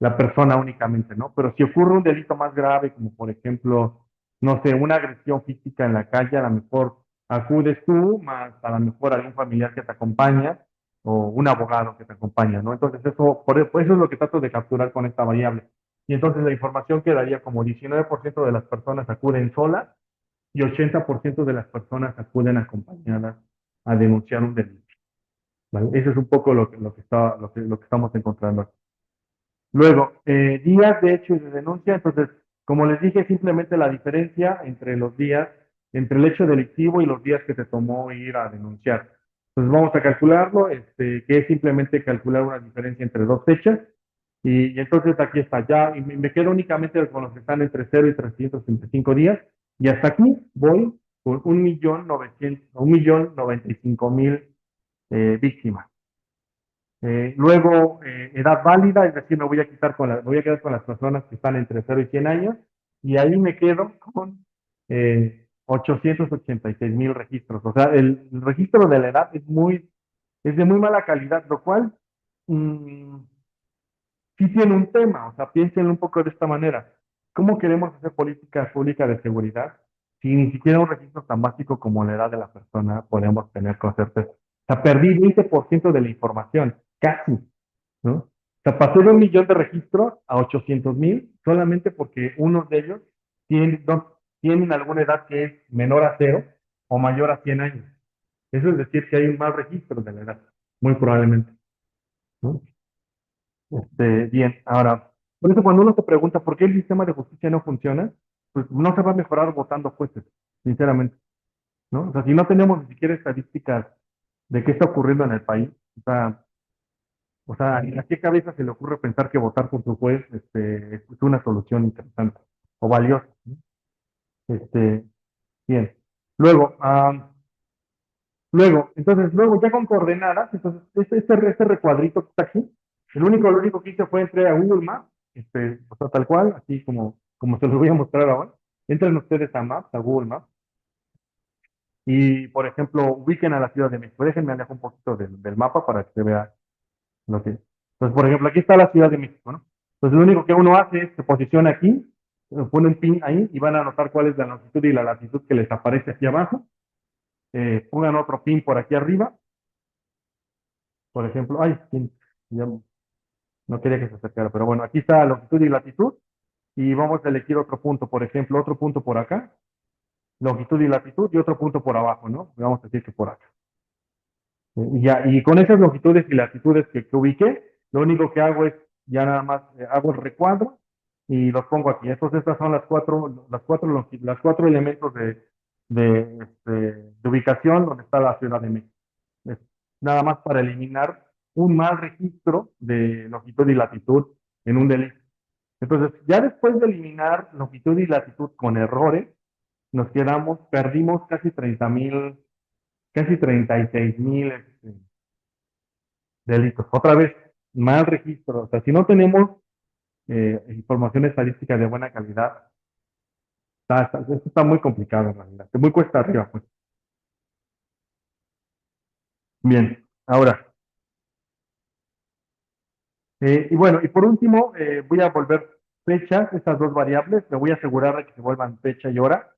la persona únicamente, ¿no? Pero si ocurre un delito más grave, como por ejemplo, no sé, una agresión física en la calle, a lo mejor acudes tú, más a lo mejor algún familiar que te acompaña o un abogado que te acompaña, ¿no? Entonces, por eso es lo que trato de capturar con esta variable. Y entonces la información quedaría como 19% de las personas acuden solas y 80% de las personas acuden acompañadas a denunciar un delito. ¿Vale? Eso es un poco lo que estamos encontrando. Luego, días de hecho y de denuncia. Entonces, como les dije, simplemente la diferencia entre los días, entre el hecho delictivo y los días que te tomó ir a denunciar. Entonces, vamos a calcularlo, que es simplemente calcular una diferencia entre dos fechas. Y entonces aquí está ya, y me quedo únicamente con los que están entre 0 y 365 días. Y hasta aquí voy con 1.900.000, 1.095.000 víctimas. Luego, edad válida, es decir, me voy a quedar con las personas que están entre 0 y 100 años, y ahí me quedo con 886.000 registros. O sea, el registro de la edad es de muy mala calidad, lo cual mm, sí tiene un tema. O sea, piénsenlo un poco de esta manera. ¿Cómo queremos hacer política pública de seguridad si ni siquiera un registro tan básico como la edad de la persona podemos tener con certeza? O sea, perdí 20% de la información, casi, ¿no? O sea, pasé de 1 millón de registros a 800.000 solamente porque unos de ellos tienen alguna edad que es menor a 0 o mayor a 100 años. Eso es decir que hay un mal registro de la edad, muy probablemente, ¿no? Bien, ahora, por eso cuando uno se pregunta por qué el sistema de justicia no funciona, pues no se va a mejorar votando jueces, sinceramente, ¿no? O sea, si no tenemos ni siquiera estadísticas de qué está ocurriendo en el país, ¿a qué cabeza se le ocurre pensar que votar por su juez, es una solución interesante o valiosa, ¿no? Este, bien. Luego, luego ya con coordenadas, entonces este recuadrito que está aquí, lo único que hice fue entrar a Google Maps, o sea, tal cual, así como se los voy a mostrar ahora. Entren ustedes a Maps, a Google Maps, y por ejemplo, ubiquen a la Ciudad de México. Déjenme alejar un poquito del mapa para que se vea lo que. Entonces, por ejemplo, aquí está la Ciudad de México, ¿no? Entonces, lo único que uno hace es se posiciona aquí, pone un pin ahí y van a notar cuál es la longitud y la latitud que les aparece aquí abajo. Pongan otro pin por aquí arriba, por ejemplo, ay, pin, ya no quería que se acercara, pero bueno, aquí está longitud y latitud y vamos a elegir otro punto, por ejemplo, otro punto por acá, longitud y latitud y otro punto por abajo, ¿no? Vamos a decir que por acá. Y con esas longitudes y latitudes que ubiqué, lo único que hago es ya nada más hago el recuadro y los pongo aquí. Entonces, estas son las cuatro elementos de ubicación donde está la Ciudad de México. Es nada más para eliminar un mal registro de longitud y latitud en un delito. Entonces, ya después de eliminar longitud y latitud con errores, perdimos casi 36,000 delitos. Otra vez, mal registro. O sea, si no tenemos información estadística de buena calidad, esto está muy complicado en realidad. Muy cuesta arriba, pues. Bien, ahora, y bueno, y por último, voy a volver fechas, estas dos variables, me voy a asegurar de que se vuelvan fecha y hora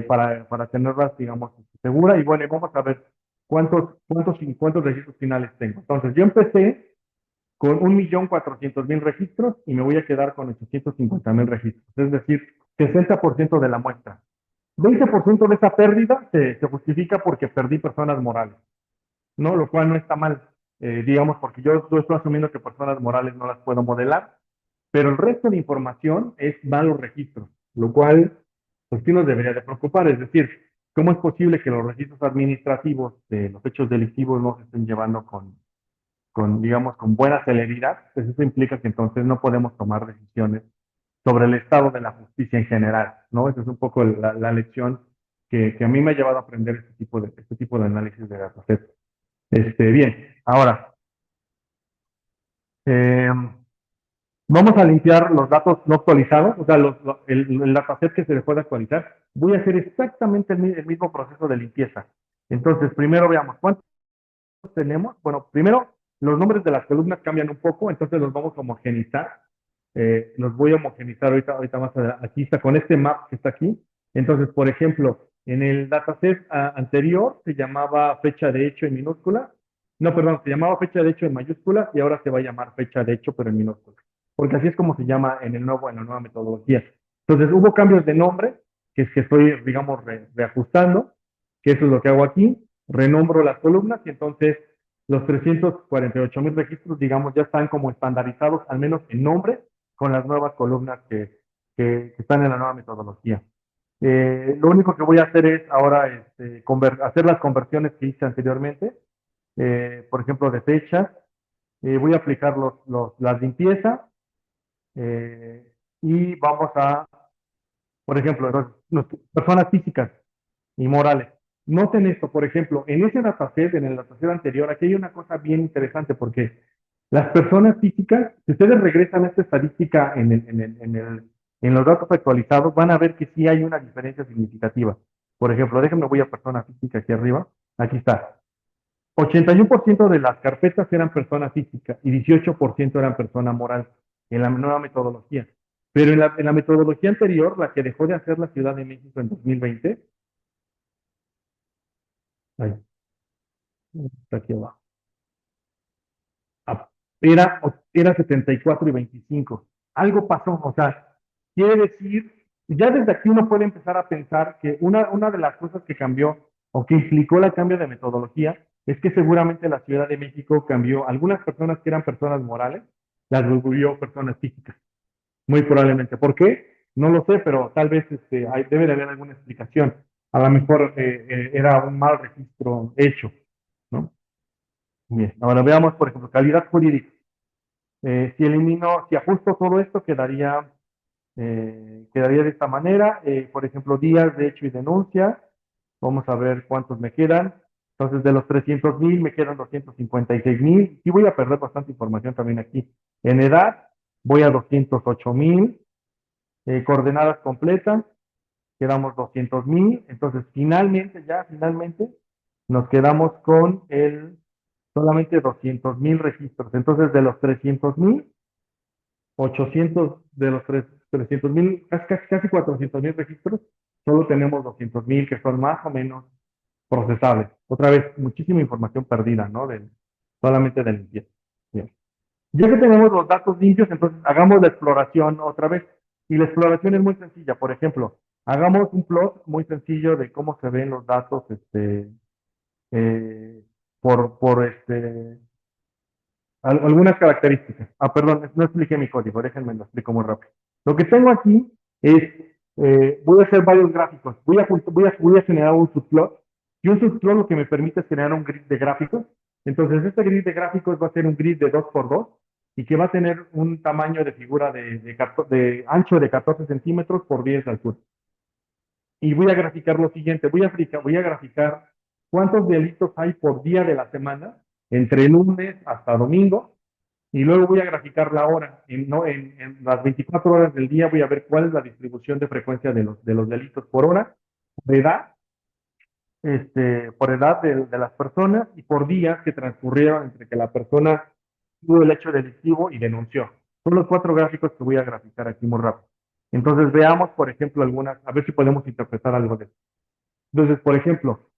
para tenerlas, digamos, segura. Y bueno, y vamos a ver cuántos registros finales tengo. Entonces, yo empecé con 1,400,000 registros y me voy a quedar con 850,000 registros, es decir, 60% de la muestra. 20% de esa pérdida se justifica porque perdí personas morales, ¿no? Lo cual no está mal, digamos, porque yo estoy asumiendo que personas morales no las puedo modelar, pero el resto de información es malos registros, lo cual, pues sí nos debería de preocupar. Es decir, ¿cómo es posible que los registros administrativos de los hechos delictivos no se estén llevando digamos, con buena celeridad? Pues eso implica que entonces no podemos tomar decisiones sobre el estado de la justicia en general, ¿no? Esa es un poco la lección que a mí me ha llevado a aprender este tipo de análisis de dataset. Bien, ahora, eh, vamos a limpiar los datos no actualizados, o sea, el dataset que se le puede actualizar. Voy a hacer exactamente el mismo proceso de limpieza. Entonces, primero veamos cuántos tenemos. Bueno, primero, los nombres de las columnas cambian un poco, entonces los vamos a homogenizar. Los voy a homogenizar ahorita más adelante. Aquí está con este map que está aquí. Entonces, por ejemplo, en el dataset anterior se llamaba fecha de hecho en minúscula. No, perdón, se llamaba fecha de hecho en mayúscula y ahora se va a llamar fecha de hecho pero en minúscula. Porque así es como se llama en la nueva metodología. Entonces, hubo cambios de nombre que estoy, digamos, reajustando, que eso es lo que hago aquí. Renombro las columnas y entonces los 348,000 registros, digamos, ya están como estandarizados, al menos en nombre, con las nuevas columnas que están en la nueva metodología. Lo único que voy a hacer es ahora hacer las conversiones que hice anteriormente, por ejemplo, de fechas. Voy a aplicar las limpiezas eh, y vamos a, por ejemplo, personas físicas y morales. Noten esto, por ejemplo, en ese dataset, en el dataset anterior, aquí hay una cosa bien interesante porque las personas físicas, si ustedes regresan a esta estadística en los datos actualizados, van a ver que sí hay una diferencia significativa. Por ejemplo, déjenme voy a persona física aquí arriba. Aquí está. 81% de las carpetas eran persona física y 18% eran persona moral en la nueva metodología. Pero en la metodología anterior, la que dejó de hacer la Ciudad de México en 2020, ahí, está aquí abajo. Ah, era 74 y 25. Algo pasó, o sea, quiere decir, ya desde aquí uno puede empezar a pensar que una de las cosas que cambió o que implicó el cambio de metodología es que seguramente la Ciudad de México cambió algunas personas que eran personas morales las vio personas físicas, muy probablemente. ¿Por qué? No lo sé, pero tal vez debe de haber alguna explicación. A lo mejor era un mal registro hecho, ¿no? Bien, ahora veamos, por ejemplo, calidad jurídica. Si ajusto todo esto, quedaría de esta manera. Por ejemplo, días de hecho y denuncia. Vamos a ver cuántos me quedan. Entonces, de los 300,000 me quedan 256,000. Y voy a perder bastante información también aquí. En edad, voy a 208,000. Coordenadas completas, quedamos 200,000. Entonces, finalmente, nos quedamos con solamente 200,000 registros. Entonces, de los 300,000, 800 de los 300,000, casi 400,000 registros, solo tenemos 200,000 que son más o menos procesables. Otra vez, muchísima información perdida, ¿no? Solamente del limpieza. Bien. Ya que tenemos los datos limpios, entonces hagamos la exploración otra vez. Y la exploración es muy sencilla. Por ejemplo, hagamos un plot muy sencillo de cómo se ven los datos, eh, por algunas características. Perdón, no expliqué mi código, déjenme lo explico muy rápido. Lo que tengo aquí es, voy a hacer varios gráficos. Voy a generar un subplot. Y un subplot lo que me permite es generar un grid de gráficos. Entonces, este grid de gráficos va a ser un grid de 2 por 2 y que va a tener un tamaño de figura de ancho de 14 centímetros por 10 de altura. Y voy a graficar lo siguiente. Voy a graficar cuántos delitos hay por día de la semana, entre lunes hasta domingo, y luego voy a graficar la hora. No, en las 24 horas del día voy a ver cuál es la distribución de frecuencia de los delitos por hora, por edad, por edad de las personas y por días que transcurrieron entre que la persona tuvo el hecho delictivo y denunció. Son los 4 gráficos que voy a graficar aquí muy rápido. Entonces veamos, por ejemplo, a ver si podemos interpretar algo de esto. Entonces, por ejemplo,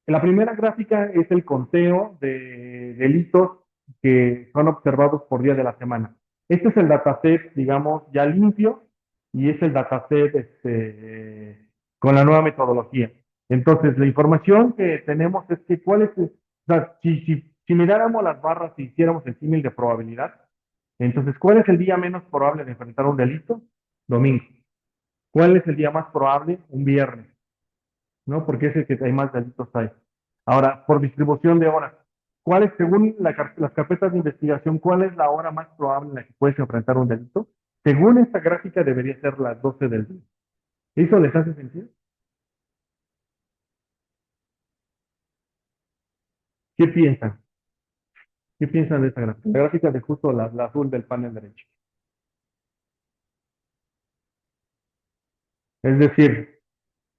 la primera gráfica es el conteo de delitos que son observados por día de la semana. Este es el dataset, digamos, ya limpio y es el dataset con la nueva metodología. Entonces, la información que tenemos es que o sea, si miráramos las barras y hiciéramos el símil de probabilidad, entonces, ¿cuál es el día menos probable de enfrentar un delito? Domingo. ¿Cuál es el día más probable? Un viernes. ¿No? Porque es el que hay más delitos hay. Ahora, por distribución de horas, según las carpetas de investigación, cuál es la hora más probable en la que puedes enfrentar un delito? Según esta gráfica, debería ser las 12 del día. ¿Eso les hace sentido? ¿Qué piensan? ¿Qué piensan de esta gráfica? La gráfica de justo la azul del panel derecho. Es decir,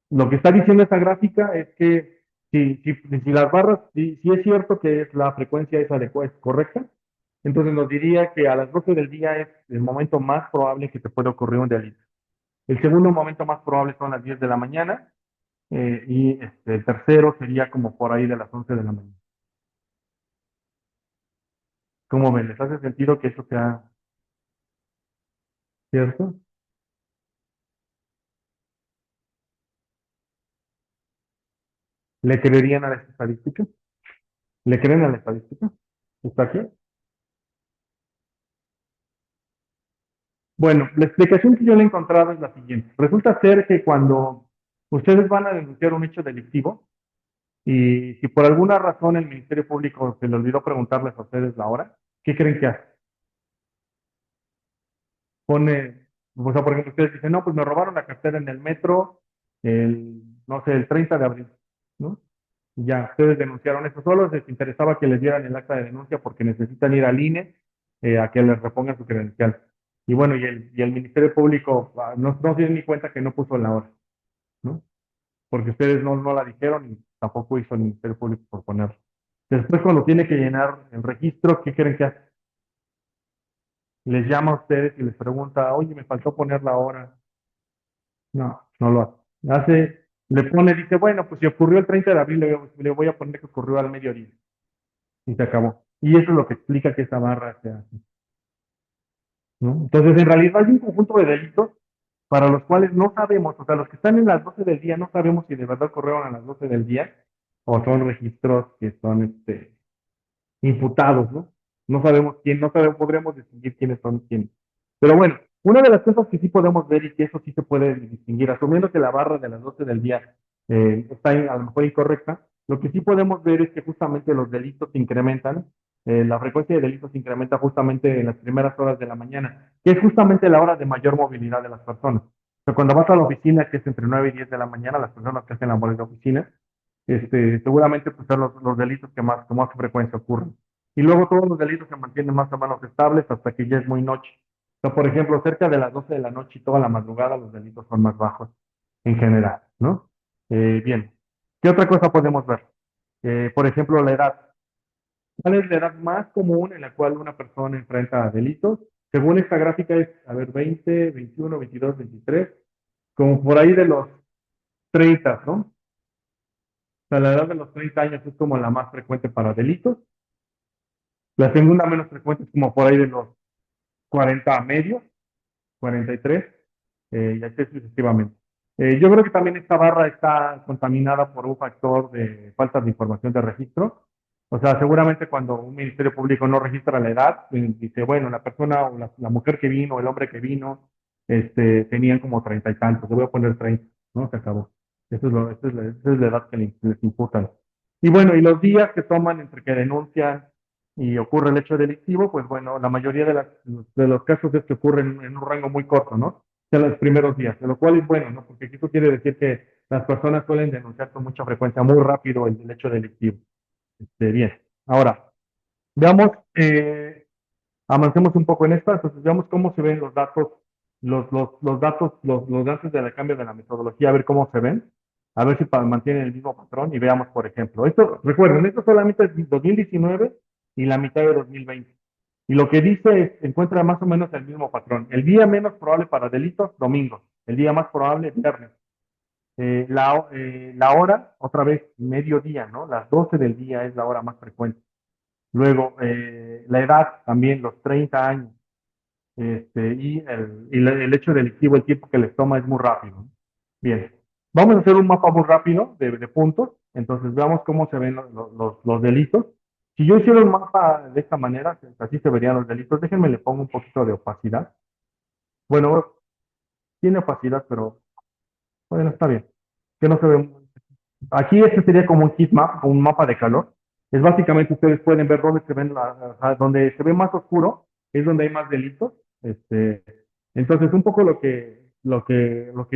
lo que está diciendo esta gráfica es que si las barras, si es cierto que la frecuencia es adecuada, es correcta, entonces nos diría que a las 12 del día es el momento más probable que te puede ocurrir un delito. El segundo momento más probable son las 10 de la mañana y el tercero sería como por ahí de las 11 de la mañana. ¿Cómo ven? ¿Les hace sentido que eso sea cierto? ¿Le creerían a la estadística? ¿Le creen a la estadística? ¿Está aquí? Bueno, la explicación que yo le he encontrado es la siguiente. Resulta ser que cuando ustedes van a denunciar un hecho delictivo y si por alguna razón el Ministerio Público se le olvidó preguntarles a ustedes la hora, ¿qué creen que hace? Pone, o sea, por ejemplo, ustedes dicen, no, pues me robaron la cartera en el metro no sé, el 30 de abril, ¿no? Y ya, ustedes denunciaron eso. Solo les interesaba que les dieran el acta de denuncia porque necesitan ir al INE a que les repongan su credencial. Y bueno, y el Ministerio Público no se dio ni cuenta que no puso la hora, ¿no? Porque ustedes no la dijeron y tampoco hizo el Ministerio Público por ponerla. Después, cuando tiene que llenar el registro, ¿qué creen que hace? Les llama a ustedes y les pregunta, oye, me faltó poner la hora. No, no lo hace. Dice, bueno, pues si ocurrió el 30 de abril, le voy a poner que ocurrió al mediodía. Y se acabó. Y eso es lo que explica que esa barra sea así, ¿no? Entonces, en realidad hay un conjunto de delitos para los cuales no sabemos, o sea, los que están en las 12 del día no sabemos si de verdad ocurrieron a las 12 del día o son registros que son imputados, ¿no? No sabemos quién, no sabemos, podríamos distinguir quiénes son quiénes. Pero bueno, una de las cosas que sí podemos ver y que eso sí se puede distinguir, asumiendo que la barra de las 12 del día está a lo mejor incorrecta, lo que sí podemos ver es que justamente los delitos se incrementan, la frecuencia de delitos se incrementa justamente en las primeras horas de la mañana, que es justamente la hora de mayor movilidad de las personas. O sea, cuando vas a la oficina, que es entre 9 y 10 de la mañana, las personas que hacen labores de oficina, seguramente pues son los delitos que más, con más frecuencia ocurren. Y luego todos los delitos se mantienen más o menos estables hasta que ya es muy noche. O sea, por ejemplo, cerca de las 12 de la noche y toda la madrugada los delitos son más bajos en general, ¿no? Bien, ¿qué otra cosa podemos ver? Por ejemplo, la edad. ¿Cuál es la edad más común en la cual una persona enfrenta delitos? Según esta gráfica es, a ver, 20, 21, 22, 23, como por ahí de los 30, ¿no? O sea, la edad de los 30 años es como la más frecuente para delitos. La segunda menos frecuente es como por ahí de los 40 a medios, 43, y así sucesivamente. Yo creo que también esta barra está contaminada por un factor de falta de información de registro. O sea, seguramente cuando un ministerio público no registra la edad, dice, bueno, la persona o la mujer que vino, el hombre que vino, tenían como 30 y tantos, le voy a poner 30, ¿no? Se acabó. Esa es la edad que les imputan. Y bueno, y los días que toman entre que denuncian y ocurre el hecho delictivo, pues bueno, la mayoría de los casos es que ocurren en un rango muy corto, ¿no? De los primeros días, de lo cual es bueno, ¿no? Porque eso quiere decir que las personas suelen denunciar con mucha frecuencia, muy rápido el hecho delictivo. Bien, ahora, veamos, avancemos un poco en esta, entonces veamos cómo se ven los datos, los datos del cambio de la metodología, a ver cómo se ven, a ver si mantienen el mismo patrón y veamos, por ejemplo, esto, recuerden, esto solamente es 2019 y la mitad de 2020. Y lo que dice es, encuentra más o menos el mismo patrón. El día menos probable para delitos, domingo. El día más probable, viernes. La hora, otra vez, mediodía, ¿no? Las 12 del día es la hora más frecuente. Luego, la edad también, los 30 años. El hecho delictivo, el tiempo que les toma es muy rápido, ¿no? Bien, vamos a hacer un mapa muy rápido de puntos. Entonces, veamos cómo se ven los delitos. Si yo hiciera un mapa de esta manera, así se verían los delitos. Déjenme le pongo un poquito de opacidad. Bueno, tiene opacidad, pero bueno, está bien. Que no se ve. Aquí este sería como un heat map, un mapa de calor. Es básicamente ustedes pueden ver dónde se ven donde se ve más oscuro, es donde hay más delitos. Entonces, un poco lo que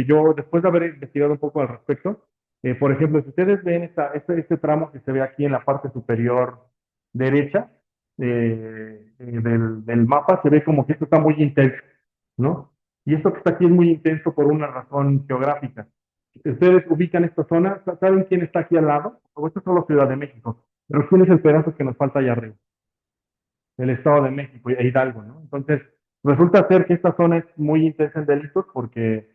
yo, después de haber investigado un poco al respecto, por ejemplo, si ustedes ven este tramo que se ve aquí en la parte superior derecha del mapa, se ve como que esto está muy intenso, ¿no? Y esto que está aquí es muy intenso por una razón geográfica. Ustedes ubican esta zona, ¿saben quién está aquí al lado? O esto es solo Ciudad de México, pero ¿quién es el pedazo que nos falta allá arriba? El Estado de México e Hidalgo, ¿no? Entonces, resulta ser que esta zona es muy intensa en delitos porque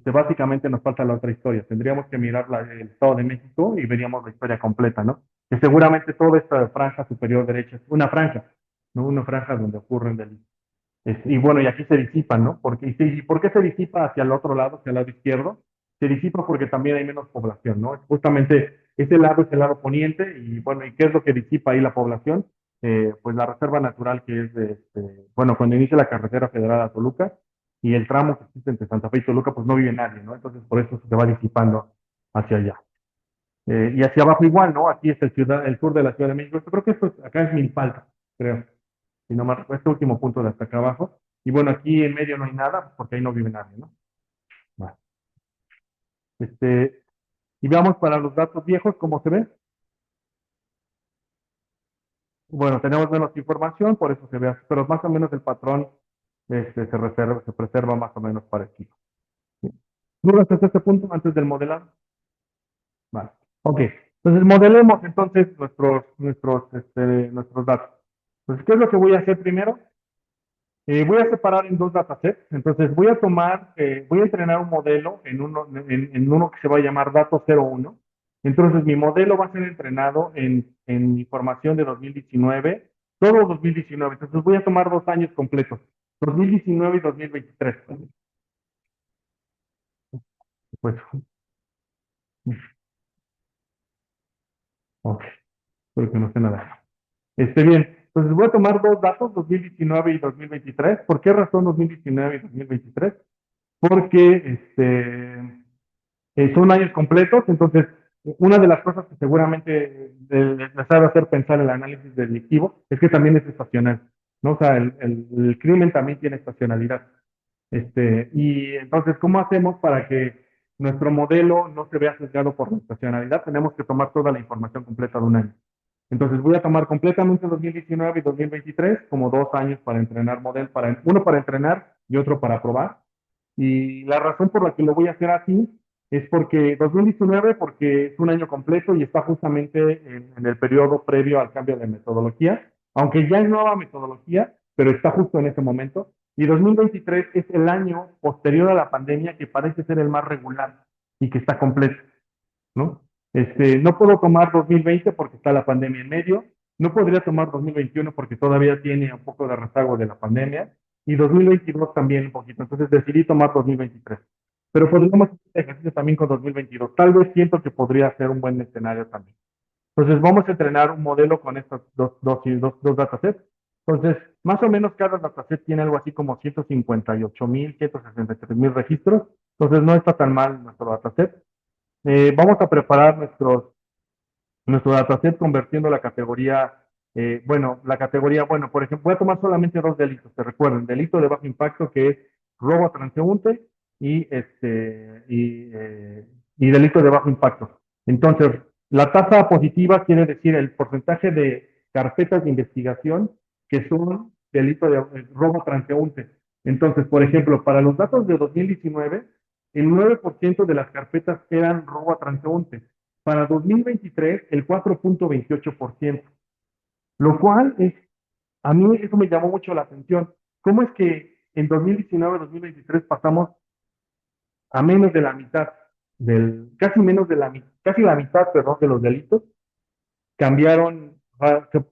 básicamente nos falta la otra historia. Tendríamos que mirar el Estado de México y veríamos la historia completa, ¿no? Que seguramente toda esta franja superior derecha es una franja, ¿no? Una franja donde ocurren delitos. Y bueno, y aquí se disipan, ¿no? ¿Y por qué se disipa hacia el otro lado, hacia el lado izquierdo? Se disipa porque también hay menos población, ¿no? Justamente este lado es el lado poniente y bueno, ¿y qué es lo que disipa ahí la población? Pues la reserva natural que es bueno, cuando inicia la carretera federal a Toluca y el tramo que existe entre Santa Fe y Toluca, pues no vive nadie, ¿no? Entonces por eso se va disipando hacia allá. Y hacia abajo igual, ¿no? Aquí es el sur de la Ciudad de México. Yo creo que acá es Milpalta, creo. Si no me recuerdo, este último punto de hasta acá abajo. Y bueno, aquí en medio no hay nada, porque ahí no vive nadie, ¿no? Vale. Este, y veamos para los datos viejos, ¿cómo se ve? Bueno, tenemos menos información, por eso se ve así, pero más o menos el patrón se preserva más o menos parecido. ¿Dudas hasta este punto antes del modelado? Vale. Ok. Entonces, modelemos entonces nuestros datos. Entonces, ¿qué es lo que voy a hacer primero? Voy a separar en dos datasets. Entonces, voy a entrenar un modelo en uno que se va a llamar dato 01. Entonces, mi modelo va a ser entrenado en información de 2019, todo 2019. Entonces, voy a tomar 2 años completos, 2019 y 2023. Pues, ok, espero que no esté nada. Bien. Entonces voy a tomar dos datos, 2019 y 2023. ¿Por qué razón 2019 y 2023? Porque son años completos, entonces una de las cosas que seguramente les sabe hacer pensar el análisis delictivo es que también es estacional, ¿no? O sea, el crimen también tiene estacionalidad. Y entonces, ¿cómo hacemos para que nuestro modelo no se vea sesgado por la estacionalidad? Tenemos que tomar toda la información completa de un año. Entonces voy a tomar completamente 2019 y 2023 como 2 años para entrenar modelo, uno para entrenar y otro para probar. Y la razón por la que lo voy a hacer así es porque 2019, porque es un año completo y está justamente en el periodo previo al cambio de metodología, aunque ya es nueva metodología, pero está justo en ese momento. Y 2023 es el año posterior a la pandemia que parece ser el más regular y que está completo, ¿no? No puedo tomar 2020 porque está la pandemia en medio, no podría tomar 2021 porque todavía tiene un poco de rezago de la pandemia, y 2022 también un poquito, entonces decidí tomar 2023. Pero podríamos hacer este ejercicio también con 2022. Tal vez siento que podría ser un buen escenario también. Entonces vamos a entrenar un modelo con estos dos datasets. Entonces, más o menos cada dataset tiene algo así como 158,000, 163,000 registros. Entonces no está tan mal nuestro dataset. Vamos a preparar nuestro dataset convirtiendo la categoría, bueno, por ejemplo, voy a tomar solamente dos delitos, te recuerden, delito de bajo impacto que es robo a transeúnte y, y delito de bajo impacto. Entonces, la tasa positiva quiere decir el porcentaje de carpetas de investigación que son delito de robo a transeúnte. Entonces, por ejemplo, para los datos de 2019, el 9% de las carpetas eran robo a transeúnte. Para 2023, el 4,28%, lo cual a mí eso me llamó mucho la atención. ¿Cómo es que en 2019-2023 pasamos a menos de la mitad, casi menos de casi la mitad, perdón, de los delitos cambiaron,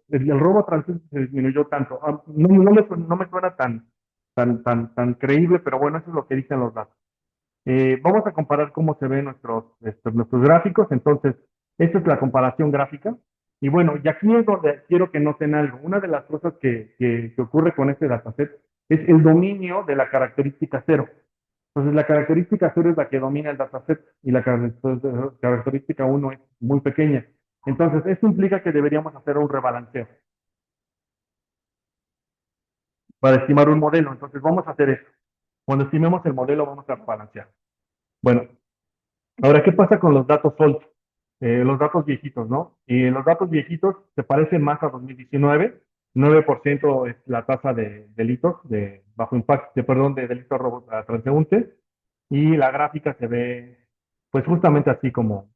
el robo a transeúnte se disminuyó tanto? No me suena tan creíble, pero bueno, eso es lo que dicen los datos. Vamos a comparar cómo se ven nuestros gráficos. Entonces, esta es la comparación gráfica. Y bueno, y aquí es donde quiero que noten algo. Una de las cosas que ocurre con este dataset es el dominio de la característica cero. Entonces, la característica cero es la que domina el dataset y la característica uno es muy pequeña. Entonces, esto implica que deberíamos hacer un rebalanceo para estimar un modelo. Entonces, vamos a hacer esto. Cuando estimemos el modelo, vamos a rebalancear. Bueno, ahora, ¿qué pasa con los datos old? Los datos viejitos, ¿no? Y los datos viejitos se parecen más a 2019. 9% es la tasa de delitos de bajo impacto, perdón, de delitos robo a transeúntes. Y la gráfica se ve, pues justamente así como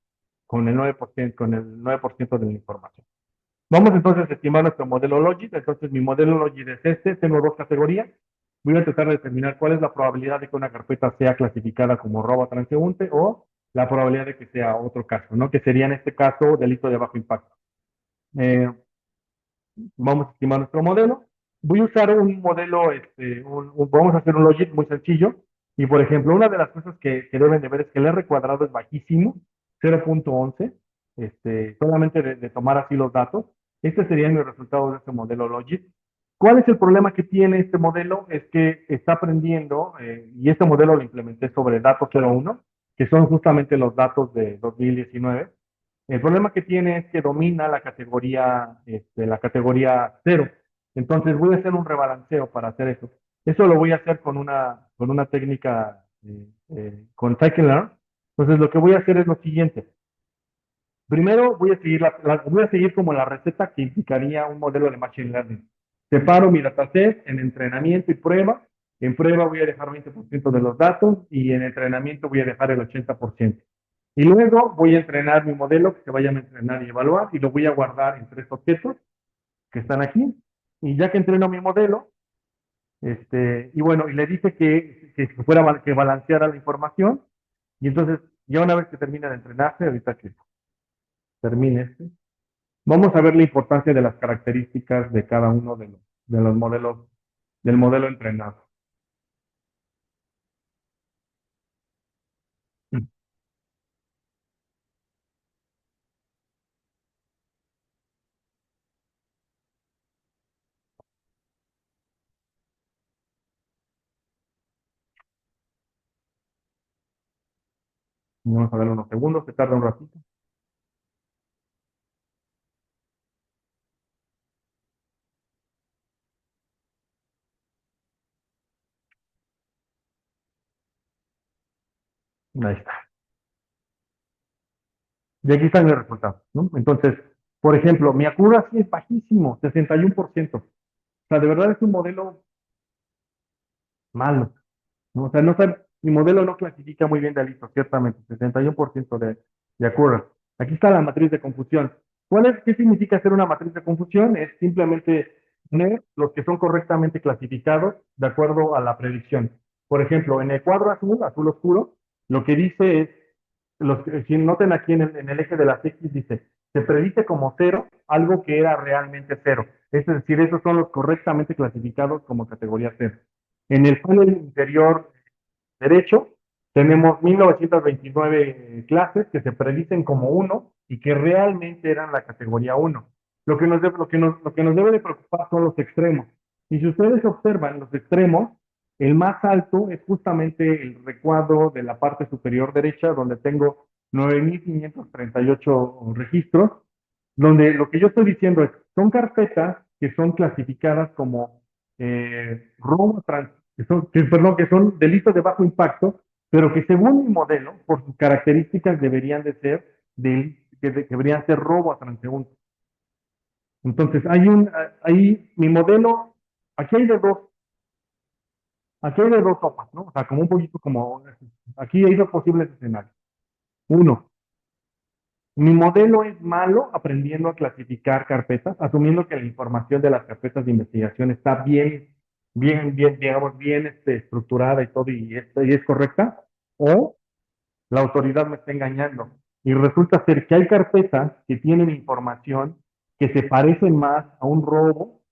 con el 9% de la información. Vamos entonces a estimar nuestro modelo Logit. Entonces, mi modelo Logit es este. Tengo dos categorías. Voy a tratar de determinar cuál es la probabilidad de que una carpeta sea clasificada como robo a transeúnte o la probabilidad de que sea otro caso, ¿no? Que sería en este caso delito de bajo impacto. Eh, Vamos a estimar nuestro modelo. Voy a usar un modelo, vamos a hacer un logit muy sencillo. Y por ejemplo, una de las cosas que deben de ver es que el R cuadrado es bajísimo, 0,11, solamente de tomar así los datos. Este sería mi resultado de este modelo logit. ¿Cuál es el problema que tiene este modelo? Es que está aprendiendo, y este modelo lo implementé sobre datos 01, que son justamente los datos de 2019. El problema que tiene es que domina la categoría cero. Entonces voy a hacer un rebalanceo para hacer eso. Eso lo voy a hacer con una técnica con Scikit-Learn. Entonces lo que voy a hacer es lo siguiente. Primero voy a seguir como la receta que implicaría un modelo de Machine Learning. Separo mi dataset en entrenamiento y prueba. En prueba voy a dejar 20% de los datos y en entrenamiento voy a dejar el 80%. Y luego voy a entrenar mi modelo que se vaya a entrenar y evaluar y lo voy a guardar en tres objetos que están aquí. Y ya que entreno mi modelo, y bueno, y le dice que balanceara la información. Y entonces, ya una vez que termine de entrenarse, ahorita que termine vamos a ver la importancia de las características de cada uno de los modelos, del modelo entrenado. Vamos a darle unos segundos, se tarda un ratito. Ahí está. Y aquí están los resultados, ¿no? Entonces, por ejemplo, mi accuracy es bajísimo, 61%. O sea, de verdad es un modelo malo, ¿no? O sea, no está, mi modelo no clasifica muy bien delitos, ciertamente, 61% de accuracy. Aquí está la matriz de confusión. ¿Qué significa hacer una matriz de confusión? Es simplemente poner los que son correctamente clasificados de acuerdo a la predicción. Por ejemplo, en el cuadro azul, azul oscuro, lo que dice es, si noten aquí en el eje de las X, dice, se predice como cero algo que era realmente cero. Es decir, esos son los correctamente clasificados como categoría cero. En el panel inferior derecho, tenemos 1929 clases que se predicen como uno y que realmente eran la categoría uno. Lo que nos debe de preocupar son los extremos. Y si ustedes observan los extremos, el más alto es justamente el recuadro de la parte superior derecha, donde tengo 9.538 registros, donde lo que yo estoy diciendo es, son carpetas que son clasificadas como robo, perdón, que son delitos de bajo impacto, pero que según mi modelo, por sus características, deberían ser robo a transeúnte. Entonces, ahí mi modelo, aquí hay de dos, aquí hay de dos sopas, ¿no? O sea, como un poquito como, aquí hay dos posibles escenarios. Uno, mi modelo es malo aprendiendo a clasificar carpetas, asumiendo que la información de las carpetas de investigación está bien, digamos, bien estructurada y todo y es correcta, o la autoridad me está engañando. Y resulta ser que hay carpetas que tienen información que se parecen más a un robo,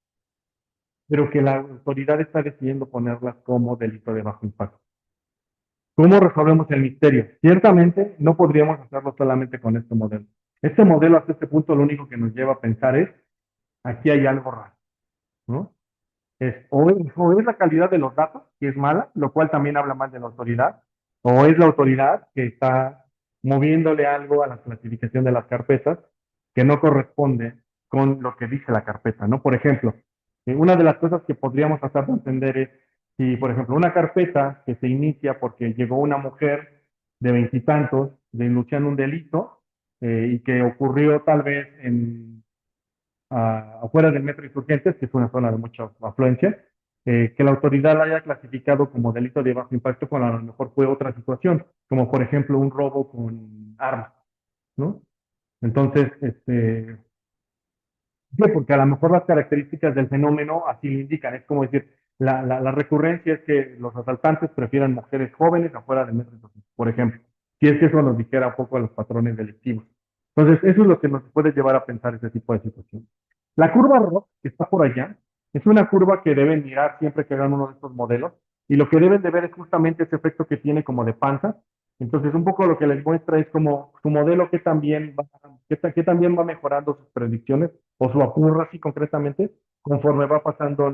pero que la autoridad está decidiendo ponerlas como delito de bajo impacto. ¿Cómo resolvemos el misterio? Ciertamente no podríamos hacerlo solamente con este modelo. Este modelo hasta este punto lo único que nos lleva a pensar es, aquí hay algo raro, ¿no? O es la calidad de los datos, que es mala, lo cual también habla mal de la autoridad, o es la autoridad que está moviéndole algo a la clasificación de las carpetas que no corresponde con lo que dice la carpeta, ¿no? Por ejemplo, una de las cosas que podríamos tratar de entender es si, por ejemplo, una carpeta que se inicia porque llegó una mujer de veintitantos denunciando un delito y que ocurrió tal vez afuera del metro Insurgentes, que es una zona de mucha afluencia, que la autoridad la haya clasificado como delito de bajo impacto cuando a lo mejor fue otra situación, como por ejemplo un robo con armas, ¿no? Entonces, sí, porque a lo mejor las características del fenómeno así lo indican. Es como decir, la recurrencia es que los asaltantes prefieran mujeres jóvenes afuera del metro, por ejemplo. Si es que eso nos dijera un poco a los patrones delictivos. Entonces, eso es lo que nos puede llevar a pensar ese tipo de situaciones. La curva ROC, que está por allá, es una curva que deben mirar siempre que hagan uno de estos modelos. Y lo que deben de ver es justamente ese efecto que tiene como de panza. Entonces, un poco lo que les muestra es como su modelo que también va mejorando sus predicciones o su apurra así concretamente, conforme va pasando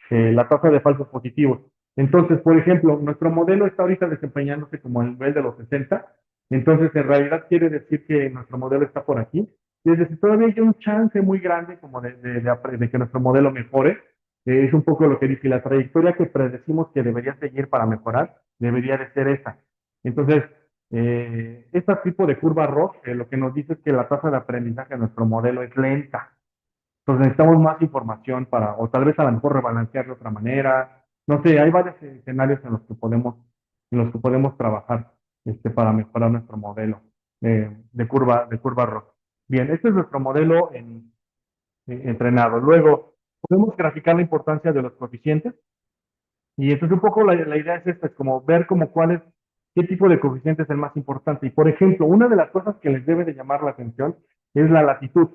la tasa de falsos positivos. Entonces, por ejemplo, nuestro modelo está ahorita desempeñándose como el nivel de los 60, entonces en realidad quiere decir que nuestro modelo está por aquí. Y es decir, todavía hay un chance muy grande como de que nuestro modelo mejore. Es un poco lo que dice, la trayectoria que predecimos que debería seguir para mejorar, debería de ser esa. Entonces, este tipo de curva ROS lo que nos dice es que la tasa de aprendizaje de nuestro modelo es lenta. Entonces necesitamos más información o tal vez a lo mejor rebalancear de otra manera. No sé, hay varios escenarios en los que podemos trabajar para mejorar nuestro modelo de curva ROS. Bien, este es nuestro modelo entrenado. Luego, podemos graficar la importancia de los coeficientes. Y entonces un poco la idea es esta, es como ver como qué tipo de coeficiente es el más importante. Y por ejemplo, una de las cosas que les debe de llamar la atención es la latitud.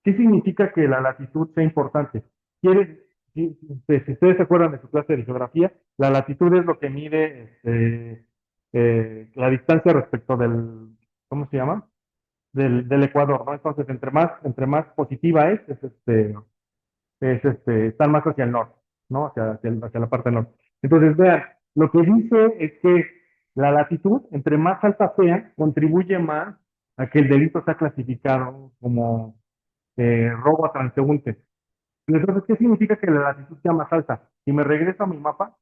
¿Qué significa que la latitud sea importante? Si ustedes se acuerdan de su clase de geografía, la latitud es lo que mide la distancia respecto ¿cómo se llama? Del Ecuador, ¿no? Entonces, entre más positiva están más hacia el norte, ¿no? Hacia la parte norte. Entonces, vean, lo que dice es que La latitud, entre más alta sea, contribuye más a que el delito sea clasificado como robo a transeúnte. Entonces, ¿qué significa que la latitud sea más alta? Si me regreso a mi mapa,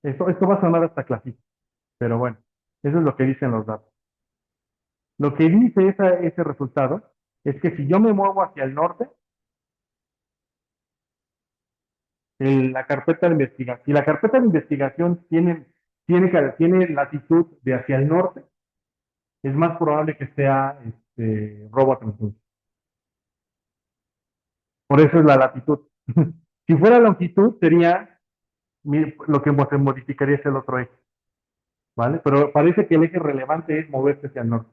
esto va a sonar hasta clasista, pero bueno, eso es lo que dicen los datos. Lo que dice ese resultado es que si yo me muevo hacia el norte, la carpeta de investigación, si la carpeta de investigación tiene latitud de hacia el norte, es más probable que sea robo a transeúnte. Por eso es la latitud. Si fuera longitud, sería lo que se modificaría es el otro eje, ¿vale? Pero parece que el eje relevante es moverse hacia el norte.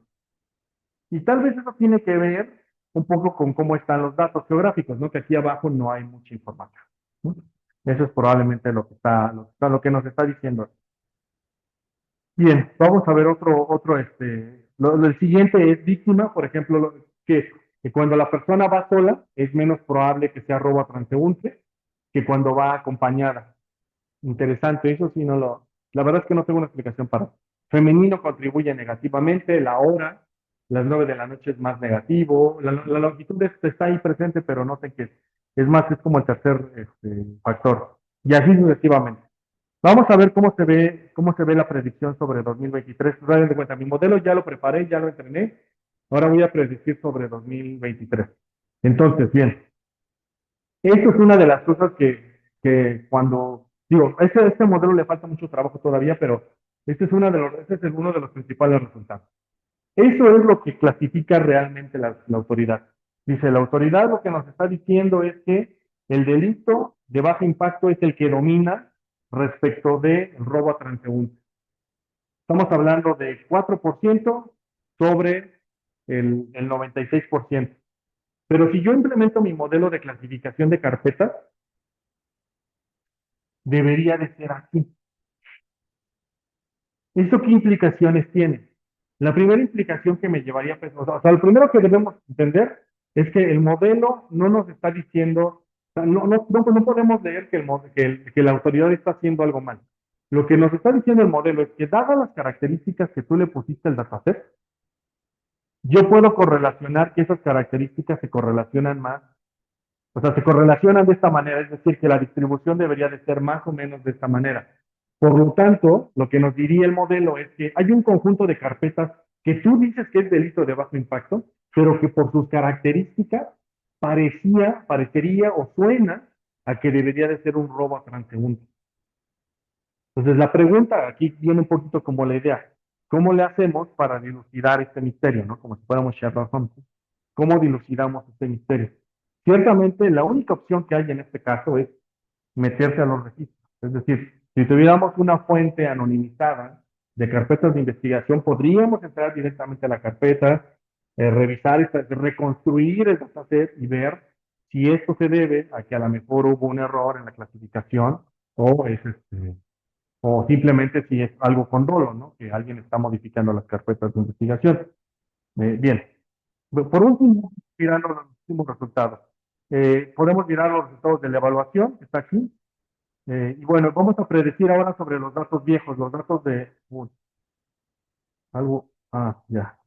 Y tal vez eso tiene que ver un poco con cómo están los datos geográficos, ¿no? Que aquí abajo no hay mucha información, ¿no? Eso es probablemente lo que nos está diciendo. Bien, vamos a ver el siguiente es víctima, por ejemplo, que cuando la persona va sola es menos probable que sea robo a transeúnte que cuando va acompañada. Interesante, eso sí la verdad es que no tengo una explicación para. Femenino contribuye negativamente, la hora, las 9 de la noche es más negativo, la longitud está ahí presente, pero no sé qué es más, es como el tercer factor, y así sucesivamente. Vamos a ver cómo se ve la predicción sobre 2023. Hagan de cuenta, mi modelo ya lo preparé, ya lo entrené, ahora voy a predecir sobre 2023. Entonces, bien, esto es una de las cosas que cuando, digo, este modelo le falta mucho trabajo todavía, pero este es uno de los principales resultados. Eso es lo que clasifica realmente la autoridad. Dice, la autoridad lo que nos está diciendo es que el delito de bajo impacto es el que domina respecto del robo a transeúnte. Estamos hablando de 4% sobre el 96%. Pero si yo implemento mi modelo de clasificación de carpetas, debería de ser así. ¿Esto qué implicaciones tiene? La primera implicación que me llevaría, pues, o sea, lo primero que debemos entender es que el modelo no nos está diciendo, o sea, no podemos leer que la autoridad está haciendo algo mal. Lo que nos está diciendo el modelo es que dadas las características que tú le pusiste al dataset, yo puedo correlacionar que esas características se correlacionan más, o sea, se correlacionan de esta manera, es decir, que la distribución debería de ser más o menos de esta manera. Por lo tanto, lo que nos diría el modelo es que hay un conjunto de carpetas que tú dices que es delito de bajo impacto, pero que por sus características parecería o suena a que debería de ser un robo a transeúnte. Entonces, la pregunta aquí viene un poquito como la idea. ¿Cómo le hacemos para dilucidar este misterio, ¿no? Como si fuéramos Sherlock Holmes. ¿Cómo dilucidamos este misterio? Ciertamente, la única opción que hay en este caso es meterse a los registros. Es decir, si tuviéramos una fuente anonimizada de carpetas de investigación, podríamos entrar directamente a la carpeta, revisar, reconstruir el dataset y ver si esto se debe a que a lo mejor hubo un error en la clasificación o o simplemente si es algo con dolo, ¿no? Que alguien está modificando las carpetas de investigación. Bien. Por último, mirando los últimos resultados. Podemos mirar los resultados de la evaluación, que está aquí. Y bueno, vamos a predecir ahora sobre los datos viejos, los datos de algo. Ya.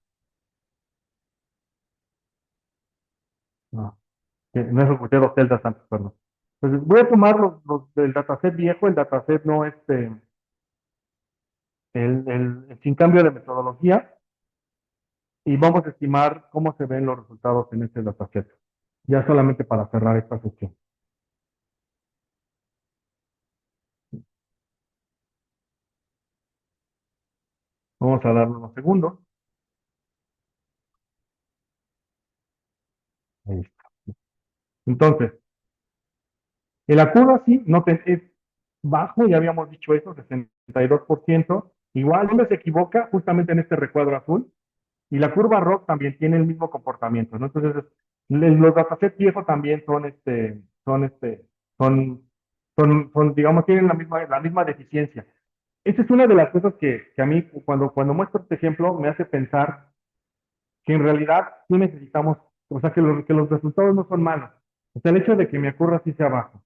No, que no ejecuté dos celdas antes, perdón. Entonces, voy a tomar los del dataset viejo, el dataset no sin cambio de metodología, y vamos a estimar cómo se ven los resultados en este dataset. Ya solamente para cerrar esta sección. Vamos a darle unos segundos. Ahí está. Entonces, el acuerdo sí es bajo, ya habíamos dicho eso, 62%. Igual, donde se equivoca, justamente en este recuadro azul, y la curva ROC también tiene el mismo comportamiento, ¿no? Entonces, los datasets viejos también son, digamos, tienen la misma deficiencia. Esa es una de las cosas que a mí, cuando muestro este ejemplo, me hace pensar que en realidad sí necesitamos, o sea, que los resultados no son malos. O sea, el hecho de que mi curva sí sea bajo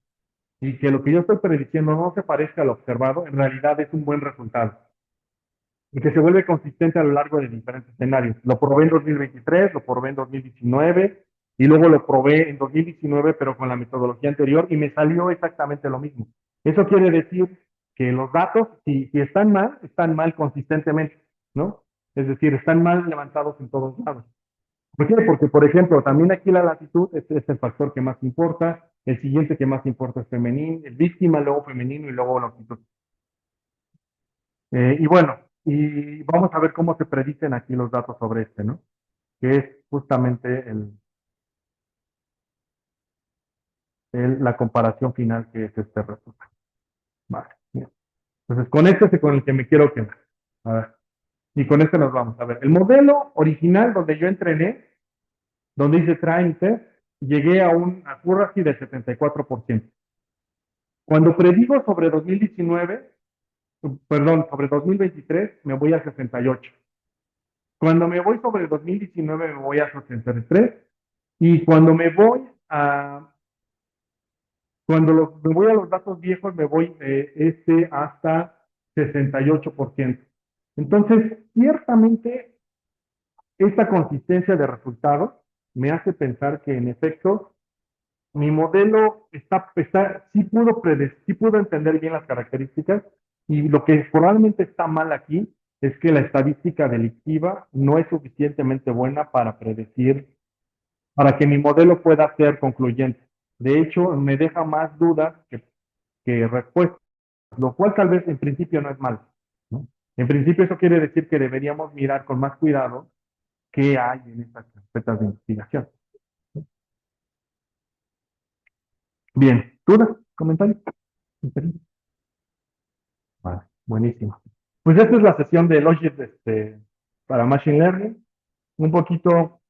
y que lo que yo estoy prediciendo no se parezca al observado, en realidad es un buen resultado. y que se vuelve consistente a lo largo de diferentes escenarios. Lo probé en 2023, lo probé en 2019 y luego lo probé en 2019, pero con la metodología anterior y me salió exactamente lo mismo. Eso quiere decir que los datos, si están mal consistentemente, ¿no? Es decir, están mal levantados en todos lados. ¿Por qué? Porque, por ejemplo, también aquí la latitud es el factor que más importa, el siguiente que más importa es femenino, el víctima, luego femenino y luego longitud. Y bueno, y vamos a ver cómo se predicen aquí los datos sobre este, ¿no? Que es justamente la comparación final que es este resultado. Vale, bien. Entonces, con este es con el que me quiero quedar. A ver, y con este nos vamos. A ver, el modelo original donde yo entrené, donde hice train test, llegué a un accuracy de 74%. Cuando predigo sobre 2019, perdón, sobre 2023, me voy a 68. Cuando me voy sobre 2019, me voy a 63. Y me voy a los datos viejos, me voy hasta 68%. Entonces, ciertamente, esta consistencia de resultados me hace pensar que, en efecto, mi modelo sí pudo entender bien las características y lo que probablemente está mal aquí es que la estadística delictiva no es suficientemente buena para predecir, para que mi modelo pueda ser concluyente. De hecho, me deja más dudas que respuestas, lo cual tal vez en principio no es malo, ¿no? En principio eso quiere decir que deberíamos mirar con más cuidado qué hay en estas carpetas de investigación. Bien, ¿dudas? ¿Comentarios? Vale, buenísimo. Pues esta es la sesión de Logit para Machine Learning. Un poquito